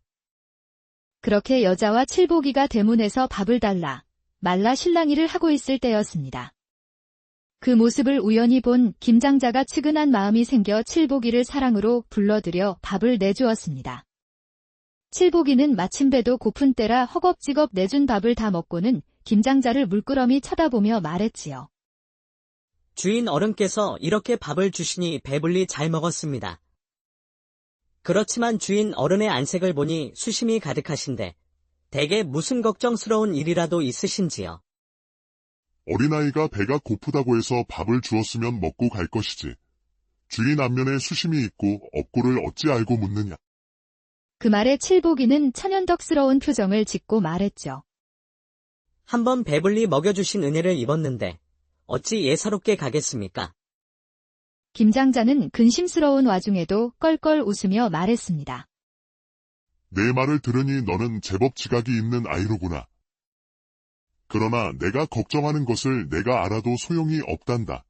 그렇게 여자와 칠보기가 대문에서 밥을 달라 말라 실랑이를 하고 있을 때였습니다. 그 모습을 우연히 본 김장자가 측은한 마음이 생겨 칠보기를 사랑으로 불러들여 밥을 내주었습니다. 칠보기는 마침 배도 고픈 때라 허겁지겁 내준 밥을 다 먹고는 김장자를 물끄러미 쳐다보며 말했지요. 주인 어른께서 이렇게 밥을 주시니 배불리 잘 먹었습니다. 그렇지만 주인 어른의 안색을 보니 수심이 가득하신데 대개 무슨 걱정스러운 일이라도 있으신지요? 어린아이가 배가 고프다고 해서 밥을 주었으면 먹고 갈 것이지. 주인 안면에 수심이 있고 없고를 어찌 알고 묻느냐. 그 말에 칠보기는 천연덕스러운 표정을 짓고 말했죠. 한번 배불리 먹여주신 은혜를 입었는데 어찌 예사롭게 가겠습니까? 김장자는 근심스러운 와중에도 껄껄 웃으며 말했습니다. 내 말을 들으니 너는 제법 지각이 있는 아이로구나. 그러나 내가 걱정하는 것을 내가 알아도 소용이 없단다.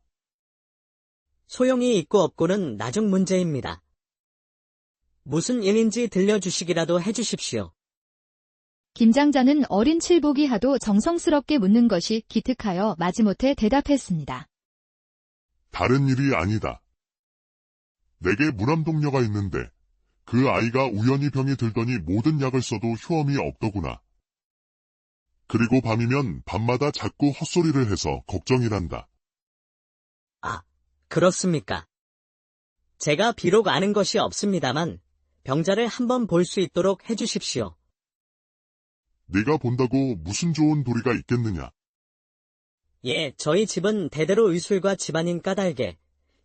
소용이 있고 없고는 나중 문제입니다. 무슨 일인지 들려주시기라도 해주십시오. 김장자는 어린 칠보기 하도 정성스럽게 묻는 것이 기특하여 마지못해 대답했습니다. 다른 일이 아니다. 내게 무남동녀가 있는데 그 아이가 우연히 병이 들더니 모든 약을 써도 효험이 없더구나. 그리고 밤이면 밤마다 자꾸 헛소리를 해서 걱정이란다. 아, 그렇습니까? 제가 비록 아는 것이 없습니다만 병자를 한번 볼 수 있도록 해주십시오. 네가 본다고 무슨 좋은 도리가 있겠느냐. 예, 저희 집은 대대로 의술과 집안인 까닭에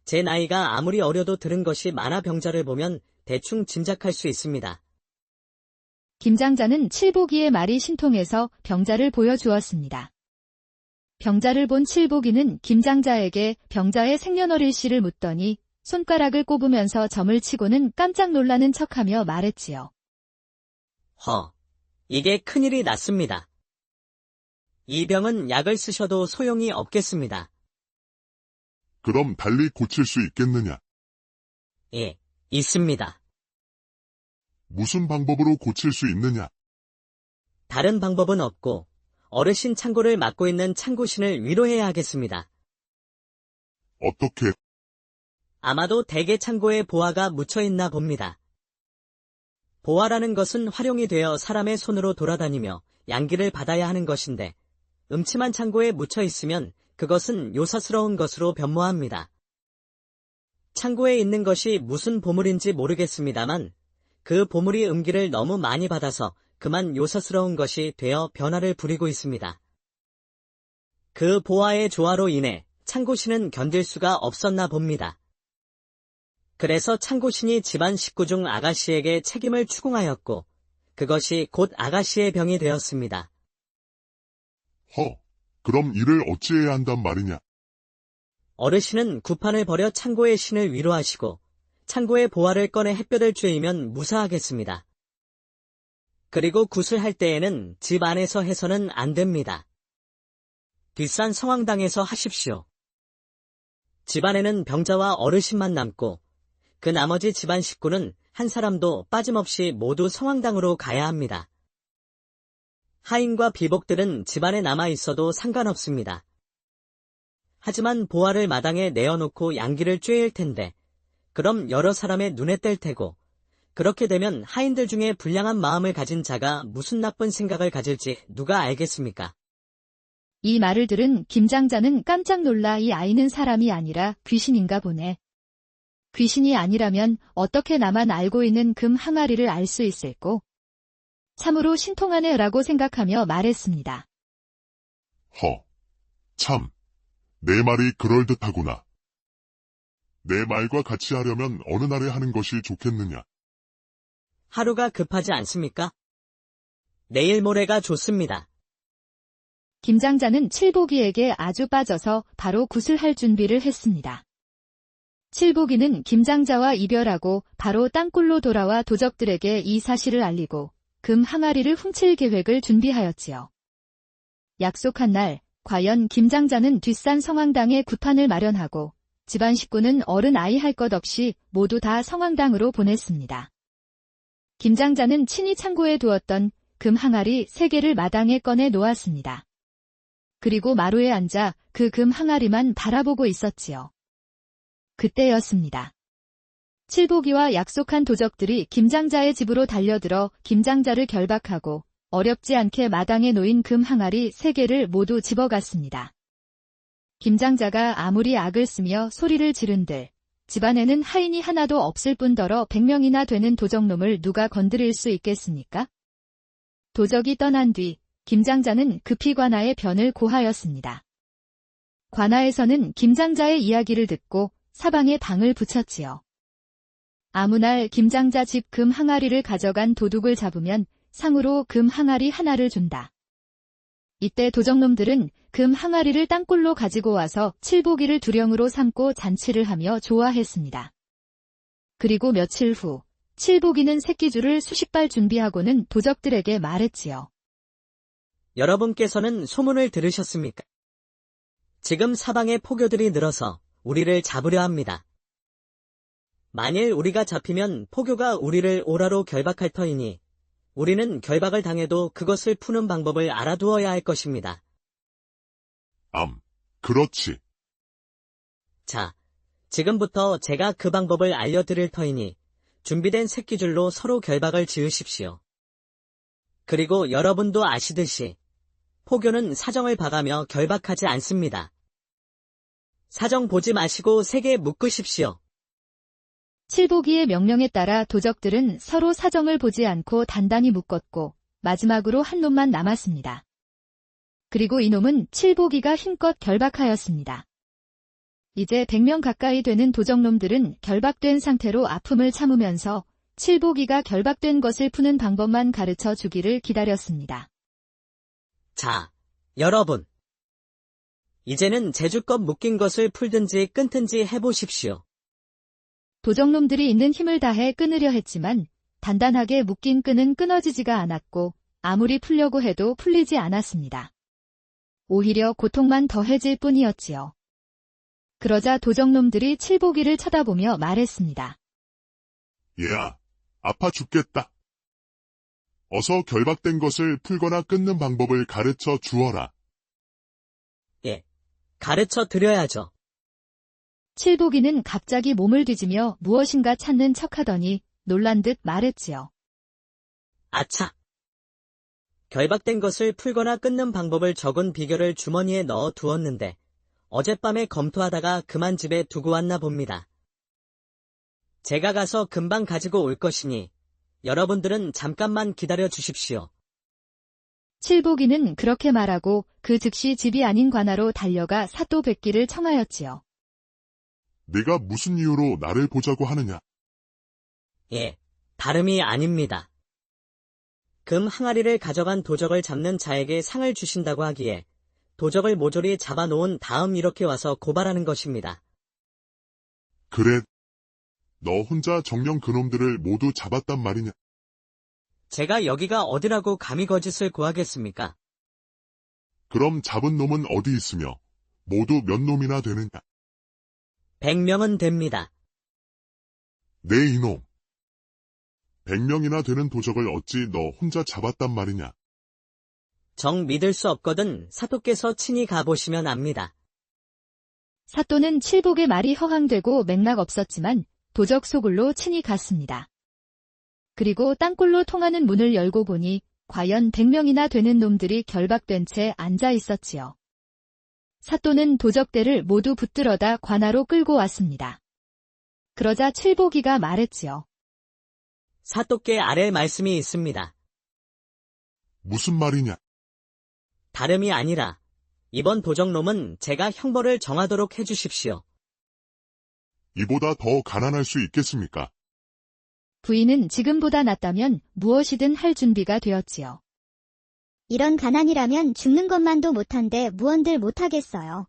제 나이가 아무리 어려도 들은 것이 많아 병자를 보면 대충 짐작할 수 있습니다. 김장자는 칠보기의 말이 신통해서 병자를 보여주었습니다. 병자를 본 칠보기는 김장자에게 병자의 생년월일씨를 묻더니 손가락을 꼽으면서 점을 치고는 깜짝 놀라는 척하며 말했지요. 이게 큰일이 났습니다. 이 병은 약을 쓰셔도 소용이 없겠습니다. 그럼 달리 고칠 수 있겠느냐. 예, 있습니다. 무슨 방법으로 고칠 수 있느냐. 다른 방법은 없고 어르신 창고를 맡고 있는 창고신을 위로해야 하겠습니다. 어떻게? 아마도 대개 창고에 보화가 묻혀있나 봅니다. 보화라는 것은 활용이 되어 사람의 손으로 돌아다니며 양기를 받아야 하는 것인데 음침한 창고에 묻혀있으면 그것은 요사스러운 것으로 변모합니다. 창고에 있는 것이 무슨 보물인지 모르겠습니다만 그 보물이 음기를 너무 많이 받아서 그만 요사스러운 것이 되어 변화를 부리고 있습니다. 그 보화의 조화로 인해 창고신은 견딜 수가 없었나 봅니다. 그래서 창고신이 집안 식구 중 아가씨에게 책임을 추궁하였고 그것이 곧 아가씨의 병이 되었습니다. 그럼 이를 어찌해야 한단 말이냐. 어르신은 구판을 버려 창고의 신을 위로하시고 창고의 보화를 꺼내 햇볕을 쬐이면 무사하겠습니다. 그리고 굿을 할 때에는 집 안에서 해서는 안 됩니다. 뒷산 성황당에서 하십시오. 집안에는 병자와 어르신만 남고 그 나머지 집안 식구는 한 사람도 빠짐없이 모두 성황당으로 가야 합니다. 하인과 비복들은 집안에 남아 있어도 상관없습니다. 하지만 보화를 마당에 내어놓고 양기를 쬐일 텐데 그럼 여러 사람의 눈에 띌 테고 그렇게 되면 하인들 중에 불량한 마음을 가진 자가 무슨 나쁜 생각을 가질지 누가 알겠습니까? 이 말을 들은 김장자는 깜짝 놀라 이 아이는 사람이 아니라 귀신인가 보네. 귀신이 아니라면 어떻게 나만 알고 있는 금 항아리를 알 수 있을꼬? 참으로 신통하네 라고 생각하며 말했습니다. 참, 내 말이 그럴듯하구나. 내 말과 같이 하려면 어느 날에 하는 것이 좋겠느냐? 하루가 급하지 않습니까? 내일 모레가 좋습니다. 김장자는 칠복이에게 아주 빠져서 바로 굿을 할 준비를 했습니다. 칠복이는 김장자와 이별하고 바로 땅굴로 돌아와 도적들에게 이 사실을 알리고 금 항아리를 훔칠 계획을 준비하였지요. 약속한 날, 과연 김장자는 뒷산 성황당에 굿판을 마련하고 집안 식구는 어른 아이 할 것 없이 모두 다 성황당으로 보냈습니다. 김장자는 친히 창고에 두었던 금 항아리 3개를 마당에 꺼내 놓았습니다. 그리고 마루에 앉아 그 금 항아리만 바라보고 있었지요. 그때였습니다. 칠복이와 약속한 도적들이 김장자의 집으로 달려들어 김장자를 결박하고 어렵지 않게 마당에 놓인 금 항아리 3개를 모두 집어갔습니다. 김장자가 아무리 악을 쓰며 소리를 지른들 집안에는 하인이 하나도 없을 뿐더러 100명이나 되는 도적놈을 누가 건드릴 수 있겠습니까? 도적이 떠난 뒤 김장자는 급히 관아의 변을 고하였습니다. 관아에서는 김장자의 이야기를 듣고 사방에 방을 붙였지요. 아무 날 김장자 집 금 항아리를 가져간 도둑을 잡으면 상으로 금 항아리 하나를 준다. 이때 도적놈들은 금 항아리를 땅굴로 가지고 와서 칠복이를 두령으로 삼고 잔치를 하며 좋아했습니다. 그리고 며칠 후 칠복이는 새끼줄을 수십 발 준비하고는 도적들에게 말했지요. 여러분께서는 소문을 들으셨습니까? 지금 사방에 포교들이 늘어서 우리를 잡으려 합니다. 만일 우리가 잡히면 포교가 우리를 오라로 결박할 터이니 우리는 결박을 당해도 그것을 푸는 방법을 알아두어야 할 것입니다. 그렇지. 자, 지금부터 제가 그 방법을 알려드릴 터이니 준비된 새끼줄로 서로 결박을 지으십시오. 그리고 여러분도 아시듯이 포교는 사정을 봐가며 결박하지 않습니다. 사정 보지 마시고 세게 묶으십시오. 칠복이의 명령에 따라 도적들은 서로 사정을 보지 않고 단단히 묶었고 마지막으로 한 놈만 남았습니다. 그리고 이놈은 칠복이가 힘껏 결박하였습니다. 이제 100명 가까이 되는 도적놈들은 결박된 상태로 아픔을 참으면서 칠복이가 결박된 것을 푸는 방법만 가르쳐 주기를 기다렸습니다. 자, 여러분. 이제는 제주껏 묶인 것을 풀든지 끊든지 해보십시오. 도적놈들이 있는 힘을 다해 끊으려 했지만 단단하게 묶인 끈은 끊어지지가 않았고 아무리 풀려고 해도 풀리지 않았습니다. 오히려 고통만 더해질 뿐이었지요. 그러자 도적놈들이 칠복이를 쳐다보며 말했습니다. 얘야, 아파 죽겠다. 어서 결박된 것을 풀거나 끊는 방법을 가르쳐 주어라. 예, 가르쳐 드려야죠. 칠복이는 갑자기 몸을 뒤지며 무엇인가 찾는 척하더니 놀란 듯 말했지요. 아차! 결박된 것을 풀거나 끊는 방법을 적은 비결을 주머니에 넣어 두었는데 어젯밤에 검토하다가 그만 집에 두고 왔나 봅니다. 제가 가서 금방 가지고 올 것이니 여러분들은 잠깐만 기다려 주십시오. 칠복이는 그렇게 말하고 그 즉시 집이 아닌 관아로 달려가 사또 뵙기를 청하였지요. 네가 무슨 이유로 나를 보자고 하느냐? 예, 다름이 아닙니다. 금 항아리를 가져간 도적을 잡는 자에게 상을 주신다고 하기에 도적을 모조리 잡아놓은 다음 이렇게 와서 고발하는 것입니다. 그래, 너 혼자 정령 그놈들을 모두 잡았단 말이냐? 제가 여기가 어디라고 감히 거짓을 고하겠습니까? 그럼 잡은 놈은 어디 있으며 모두 몇 놈이나 되느냐? 100명은 됩니다. 네 이놈. 100명이나 되는 도적을 어찌 너 혼자 잡았단 말이냐? 정 믿을 수 없거든 사또께서 친히 가보시면 압니다. 사또는 칠복의 말이 허황되고 맥락 없었지만 도적 소굴로 친히 갔습니다. 그리고 땅굴로 통하는 문을 열고 보니 과연 100명이나 되는 놈들이 결박된 채 앉아 있었지요. 사또는 도적대를 모두 붙들어다 관아로 끌고 왔습니다. 그러자 칠보기가 말했지요. 사또께 아랠 말씀이 있습니다. 무슨 말이냐? 다름이 아니라 이번 도적놈은 제가 형벌을 정하도록 해주십시오. 이보다 더 가난할 수 있겠습니까? 부인은 지금보다 낫다면 무엇이든 할 준비가 되었지요. 이런 가난이라면 죽는 것만도 못한데 무언들 못하겠어요.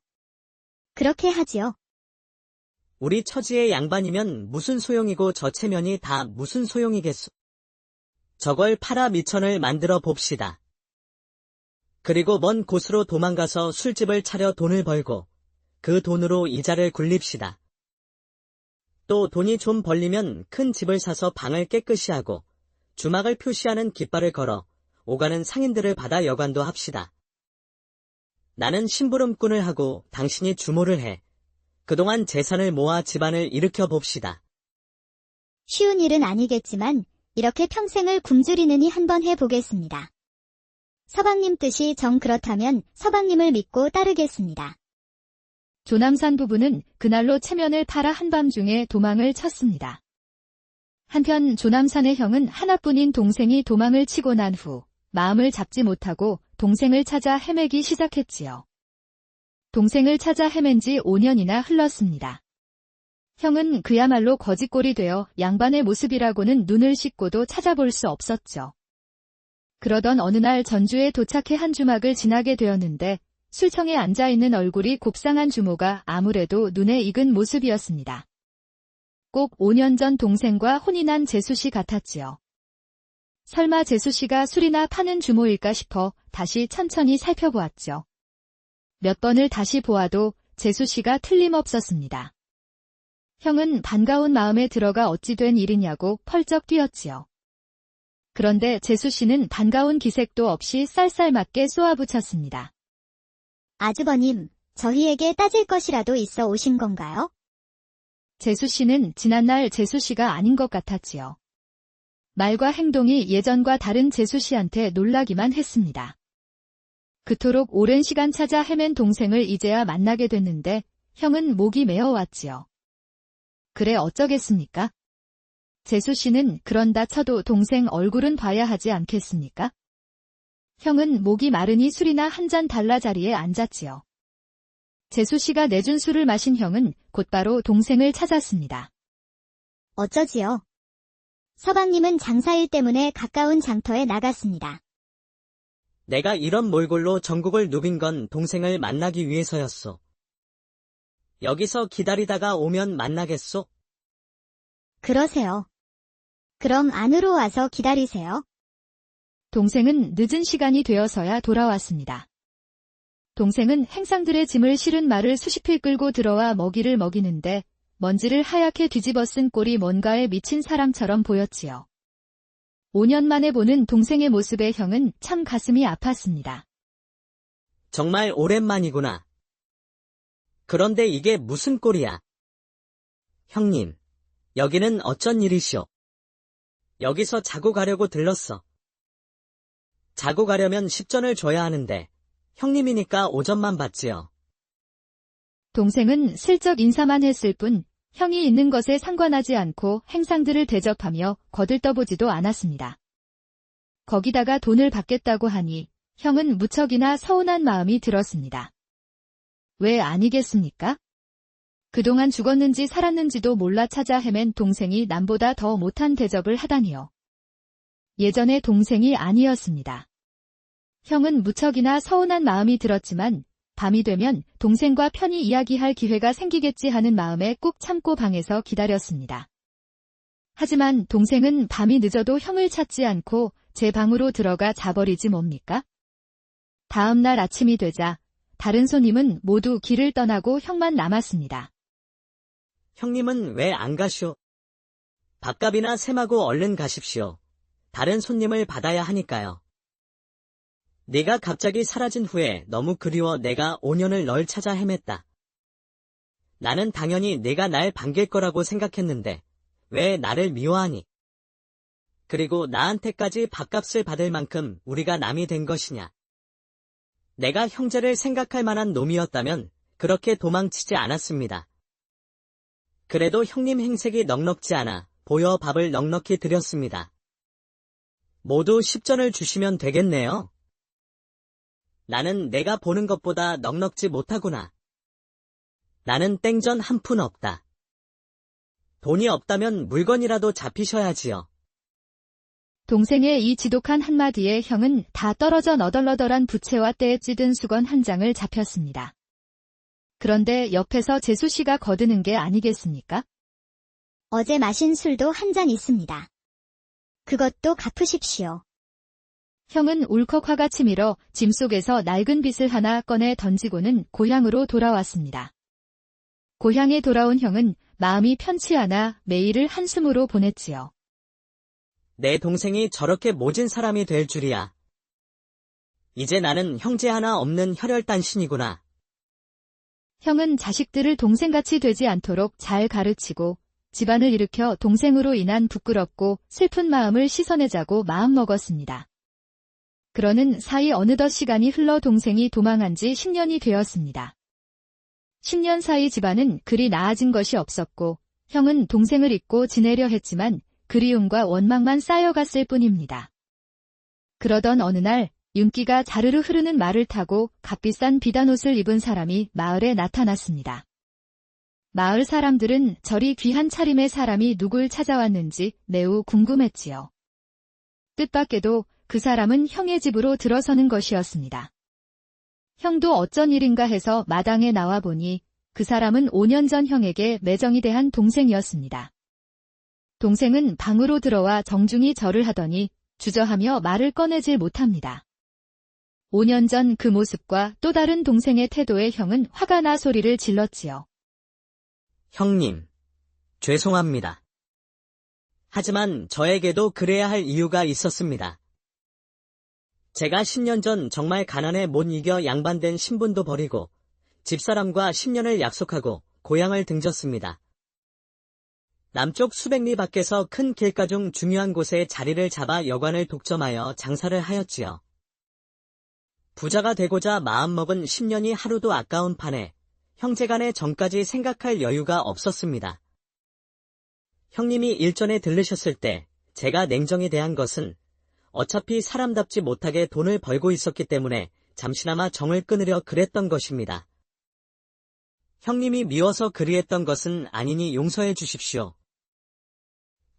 그렇게 하지요. 우리 처지의 양반이면 무슨 소용이고 저 체면이 다 무슨 소용이겠소. 저걸 팔아 미천을 만들어 봅시다. 그리고 먼 곳으로 도망가서 술집을 차려 돈을 벌고 그 돈으로 이자를 굴립시다. 또 돈이 좀 벌리면 큰 집을 사서 방을 깨끗이 하고 주막을 표시하는 깃발을 걸어 오가는 상인들을 받아 여관도 합시다. 나는 심부름꾼을 하고 당신이 주모를 해 그동안 재산을 모아 집안을 일으켜 봅시다. 쉬운 일은 아니겠지만 이렇게 평생을 굶주리느니 한번 해보겠습니다. 서방님 뜻이 정 그렇다면 서방님을 믿고 따르겠습니다. 조남산 부부는 그날로 체면을 팔아 한밤중에 도망을 쳤습니다. 한편 조남산의 형은 하나뿐인 동생이 도망을 치고 난 후 마음을 잡지 못하고 동생을 찾아 헤매기 시작했지요. 동생을 찾아 헤맨 지 5년이나 흘렀습니다. 형은 그야말로 거짓골이 되어 양반의 모습이라고는 눈을 씻고도 찾아볼 수 없었죠. 그러던 어느 날 전주에 도착해 한 주막을 지나게 되었는데 술청에 앉아있는 얼굴이 곱상한 주모가 아무래도 눈에 익은 모습이었습니다. 꼭 5년 전 동생과 혼이 난 재수씨 같았지요. 설마 재수씨가 술이나 파는 주모일까 싶어 다시 천천히 살펴보았죠. 몇 번을 다시 보아도 재수씨가 틀림없었습니다. 형은 반가운 마음에 들어가 어찌 된 일이냐고 펄쩍 뛰었지요. 그런데 재수씨는 반가운 기색도 없이 쌀쌀맞게 쏘아붙였습니다. 아주버님, 저희에게 따질 것이라도 있어 오신 건가요? 재수씨는 지난날 재수씨가 아닌 것 같았지요. 말과 행동이 예전과 다른 재수씨한테 놀라기만 했습니다. 그토록 오랜 시간 찾아 헤맨 동생을 이제야 만나게 됐는데 형은 목이 메어왔지요. 그래 어쩌겠습니까? 재수씨는 그런다 쳐도 동생 얼굴은 봐야 하지 않겠습니까? 형은 목이 마르니 술이나 한 잔 달라 자리에 앉았지요. 재수씨가 내준 술을 마신 형은 곧바로 동생을 찾았습니다. 어쩌지요? 서방님은 장사일 때문에 가까운 장터에 나갔습니다. 내가 이런 몰골로 전국을 누빈 건 동생을 만나기 위해서였소. 여기서 기다리다가 오면 만나겠소? 그러세요. 그럼 안으로 와서 기다리세요. 동생은 늦은 시간이 되어서야 돌아왔습니다. 동생은 행상들의 짐을 실은 말을 수십 필 끌고 들어와 먹이를 먹이는데 먼지를 하얗게 뒤집어 쓴 꼴이 뭔가에 미친 사람처럼 보였지요. 5년 만에 보는 동생의 모습에 형은 참 가슴이 아팠습니다. 정말 오랜만이구나. 그런데 이게 무슨 꼴이야? 형님, 여기는 어쩐 일이시오? 여기서 자고 가려고 들렀어. 자고 가려면 10전을 줘야 하는데 형님이니까 5전만 받지요. 동생은 슬쩍 인사만 했을 뿐 형이 있는 것에 상관하지 않고 행상들을 대접하며 거들떠보지도 않았습니다. 거기다가 돈을 받겠다고 하니 형은 무척이나 서운한 마음이 들었습니다. 왜 아니겠습니까? 그동안 죽었는지 살았는지도 몰라 찾아 헤맨 동생이 남보다 더 못한 대접을 하다니요. 예전의 동생이 아니었습니다. 형은 무척이나 서운한 마음이 들었지만 밤이 되면 동생과 편히 이야기할 기회가 생기겠지 하는 마음에 꾹 참고 방에서 기다렸습니다. 하지만 동생은 밤이 늦어도 형을 찾지 않고 제 방으로 들어가 자버리지 뭡니까? 다음 날 아침이 되자 다른 손님은 모두 길을 떠나고 형만 남았습니다. 형님은 왜 안 가시오? 밥값이나 셈하고 얼른 가십시오. 다른 손님을 받아야 하니까요. 네가 갑자기 사라진 후에 너무 그리워 내가 5년을 널 찾아 헤맸다. 나는 당연히 네가 날 반길 거라고 생각했는데 왜 나를 미워하니? 그리고 나한테까지 밥값을 받을 만큼 우리가 남이 된 것이냐? 내가 형제를 생각할 만한 놈이었다면 그렇게 도망치지 않았습니다. 그래도 형님 행색이 넉넉지 않아 보여 밥을 넉넉히 드렸습니다. 모두 10전을 주시면 되겠네요. 나는 내가 보는 것보다 넉넉지 못하구나. 나는 땡전 한 푼 없다. 돈이 없다면 물건이라도 잡히셔야지요. 동생의 이 지독한 한마디에 형은 다 떨어져 너덜너덜한 부채와 때에 찌든 수건 한 장을 잡혔습니다. 그런데 옆에서 재수 씨가 거드는 게 아니겠습니까? 어제 마신 술도 한 잔 있습니다. 그것도 갚으십시오. 형은 울컥 화가 치밀어 짐 속에서 낡은 빗을 하나 꺼내 던지고는 고향으로 돌아왔습니다. 고향에 돌아온 형은 마음이 편치 않아 매일을 한숨으로 보냈지요. 내 동생이 저렇게 모진 사람이 될 줄이야. 이제 나는 형제 하나 없는 혈혈단신이구나. 형은 자식들을 동생같이 되지 않도록 잘 가르치고 집안을 일으켜 동생으로 인한 부끄럽고 슬픈 마음을 씻어내자고 마음먹었습니다. 그러는 사이 어느덧 시간이 흘러 동생이 도망한 지 10년이 되었습니다. 10년 사이 집안은 그리 나아진 것이 없었고 형은 동생을 잊고 지내려 했지만 그리움과 원망만 쌓여갔을 뿐입니다. 그러던 어느 날 윤기가 자르르 흐르는 말을 타고 값비싼 비단옷을 입은 사람이 마을에 나타났습니다. 마을 사람들은 저리 귀한 차림의 사람이 누굴 찾아왔는지 매우 궁금했지요. 뜻밖에도 그 사람은 형의 집으로 들어서는 것이었습니다. 형도 어쩐 일인가 해서 마당에 나와 보니 그 사람은 5년 전 형에게 매정이 대한 동생이었습니다. 동생은 방으로 들어와 정중히 절을 하더니 주저하며 말을 꺼내질 못합니다. 5년 전 그 모습과 또 다른 동생의 태도에 형은 화가 나 소리를 질렀지요. 형님, 죄송합니다. 하지만 저에게도 그래야 할 이유가 있었습니다. 제가 10년 전 정말 가난에 못 이겨 양반된 신분도 버리고 집사람과 10년을 약속하고 고향을 등졌습니다. 남쪽 수백 리 밖에서 큰 길가 중 중요한 곳에 자리를 잡아 여관을 독점하여 장사를 하였지요. 부자가 되고자 마음먹은 10년이 하루도 아까운 판에 형제간의 정까지 생각할 여유가 없었습니다. 형님이 일전에 들르셨을 때 제가 냉정히 대한 것은 어차피 사람답지 못하게 돈을 벌고 있었기 때문에 잠시나마 정을 끊으려 그랬던 것입니다. 형님이 미워서 그리했던 것은 아니니 용서해 주십시오.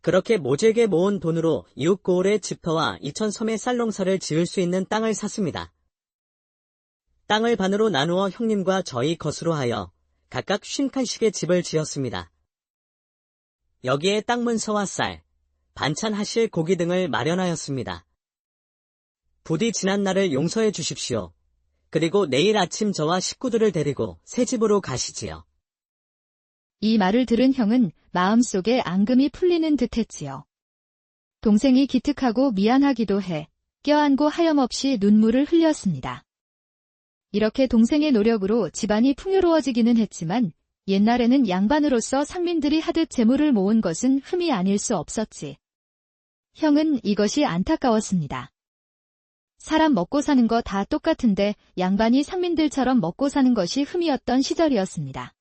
그렇게 모질게 모은 돈으로 이웃 고을의 집터와 이천섬의 쌀농사를 지을 수 있는 땅을 샀습니다. 땅을 반으로 나누어 형님과 저희 것으로 하여 각각 50칸씩의 집을 지었습니다. 여기에 땅 문서와 쌀, 반찬하실 고기 등을 마련하였습니다. 부디 지난 날을 용서해 주십시오. 그리고 내일 아침 저와 식구들을 데리고 새 집으로 가시지요. 이 말을 들은 형은 마음속에 앙금이 풀리는 듯했지요. 동생이 기특하고 미안하기도 해 껴안고 하염없이 눈물을 흘렸습니다. 이렇게 동생의 노력으로 집안이 풍요로워지기는 했지만 옛날에는 양반으로서 상민들이 하듯 재물을 모은 것은 흠이 아닐 수 없었지. 형은 이것이 안타까웠습니다. 사람 먹고 사는 거 다 똑같은데 양반이 상민들처럼 먹고 사는 것이 흠이었던 시절이었습니다.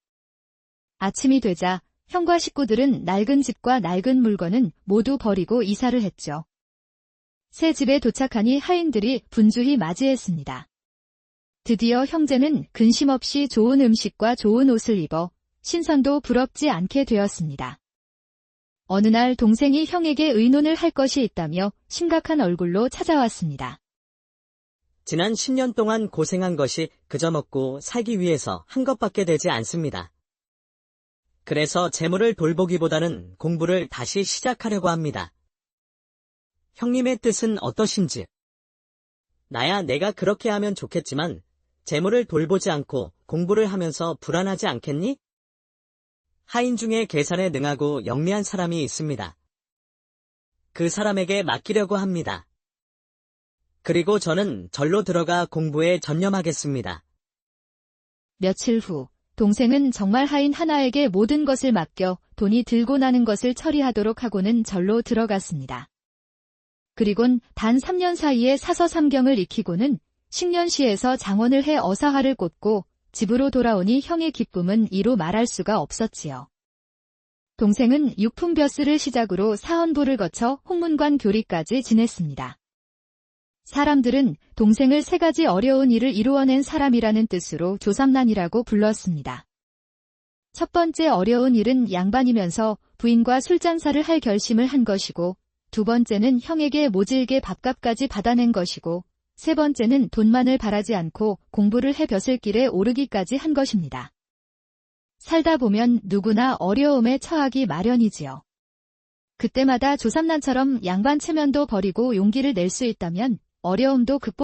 아침이 되자 형과 식구들은 낡은 집과 낡은 물건은 모두 버리고 이사를 했죠. 새 집에 도착하니 하인들이 분주히 맞이했습니다. 드디어 형제는 근심 없이 좋은 음식과 좋은 옷을 입어 신선도 부럽지 않게 되었습니다. 어느 날 동생이 형에게 의논을 할 것이 있다며 심각한 얼굴로 찾아왔습니다. 지난 10년 동안 고생한 것이 그저 먹고 살기 위해서 한 것밖에 되지 않습니다. 그래서 재물을 돌보기보다는 공부를 다시 시작하려고 합니다. 형님의 뜻은 어떠신지? 나야 내가 그렇게 하면 좋겠지만 재물을 돌보지 않고 공부를 하면서 불안하지 않겠니? 하인 중에 계산에 능하고 영리한 사람이 있습니다. 그 사람에게 맡기려고 합니다. 그리고 저는 절로 들어가 공부에 전념하겠습니다. 며칠 후 동생은 정말 하인 하나에게 모든 것을 맡겨 돈이 들고 나는 것을 처리하도록 하고는 절로 들어갔습니다. 그리곤 단 3년 사이에 사서삼경을 익히고는 식년시에서 장원을 해 어사화를 꽂고 집으로 돌아오니 형의 기쁨은 이루 말할 수가 없었지요. 동생은 육품벼스를 시작으로 사헌부를 거쳐 홍문관 교리까지 지냈습니다. 사람들은 동생을 3가지 어려운 일을 이루어낸 사람이라는 뜻으로 조삼난이라고 불렀습니다. 첫 번째 어려운 일은 양반이면서 부인과 술잔사를 할 결심을 한 것이고, 2번째는 형에게 모질게 밥값까지 받아낸 것이고, 3번째는 돈만을 바라지 않고 공부를 해 벼슬길에 오르기까지 한 것입니다. 살다 보면 누구나 어려움에 처하기 마련이지요. 그때마다 조삼난처럼 양반 체면도 버리고 용기를 낼 수 있다면 어려움도 극복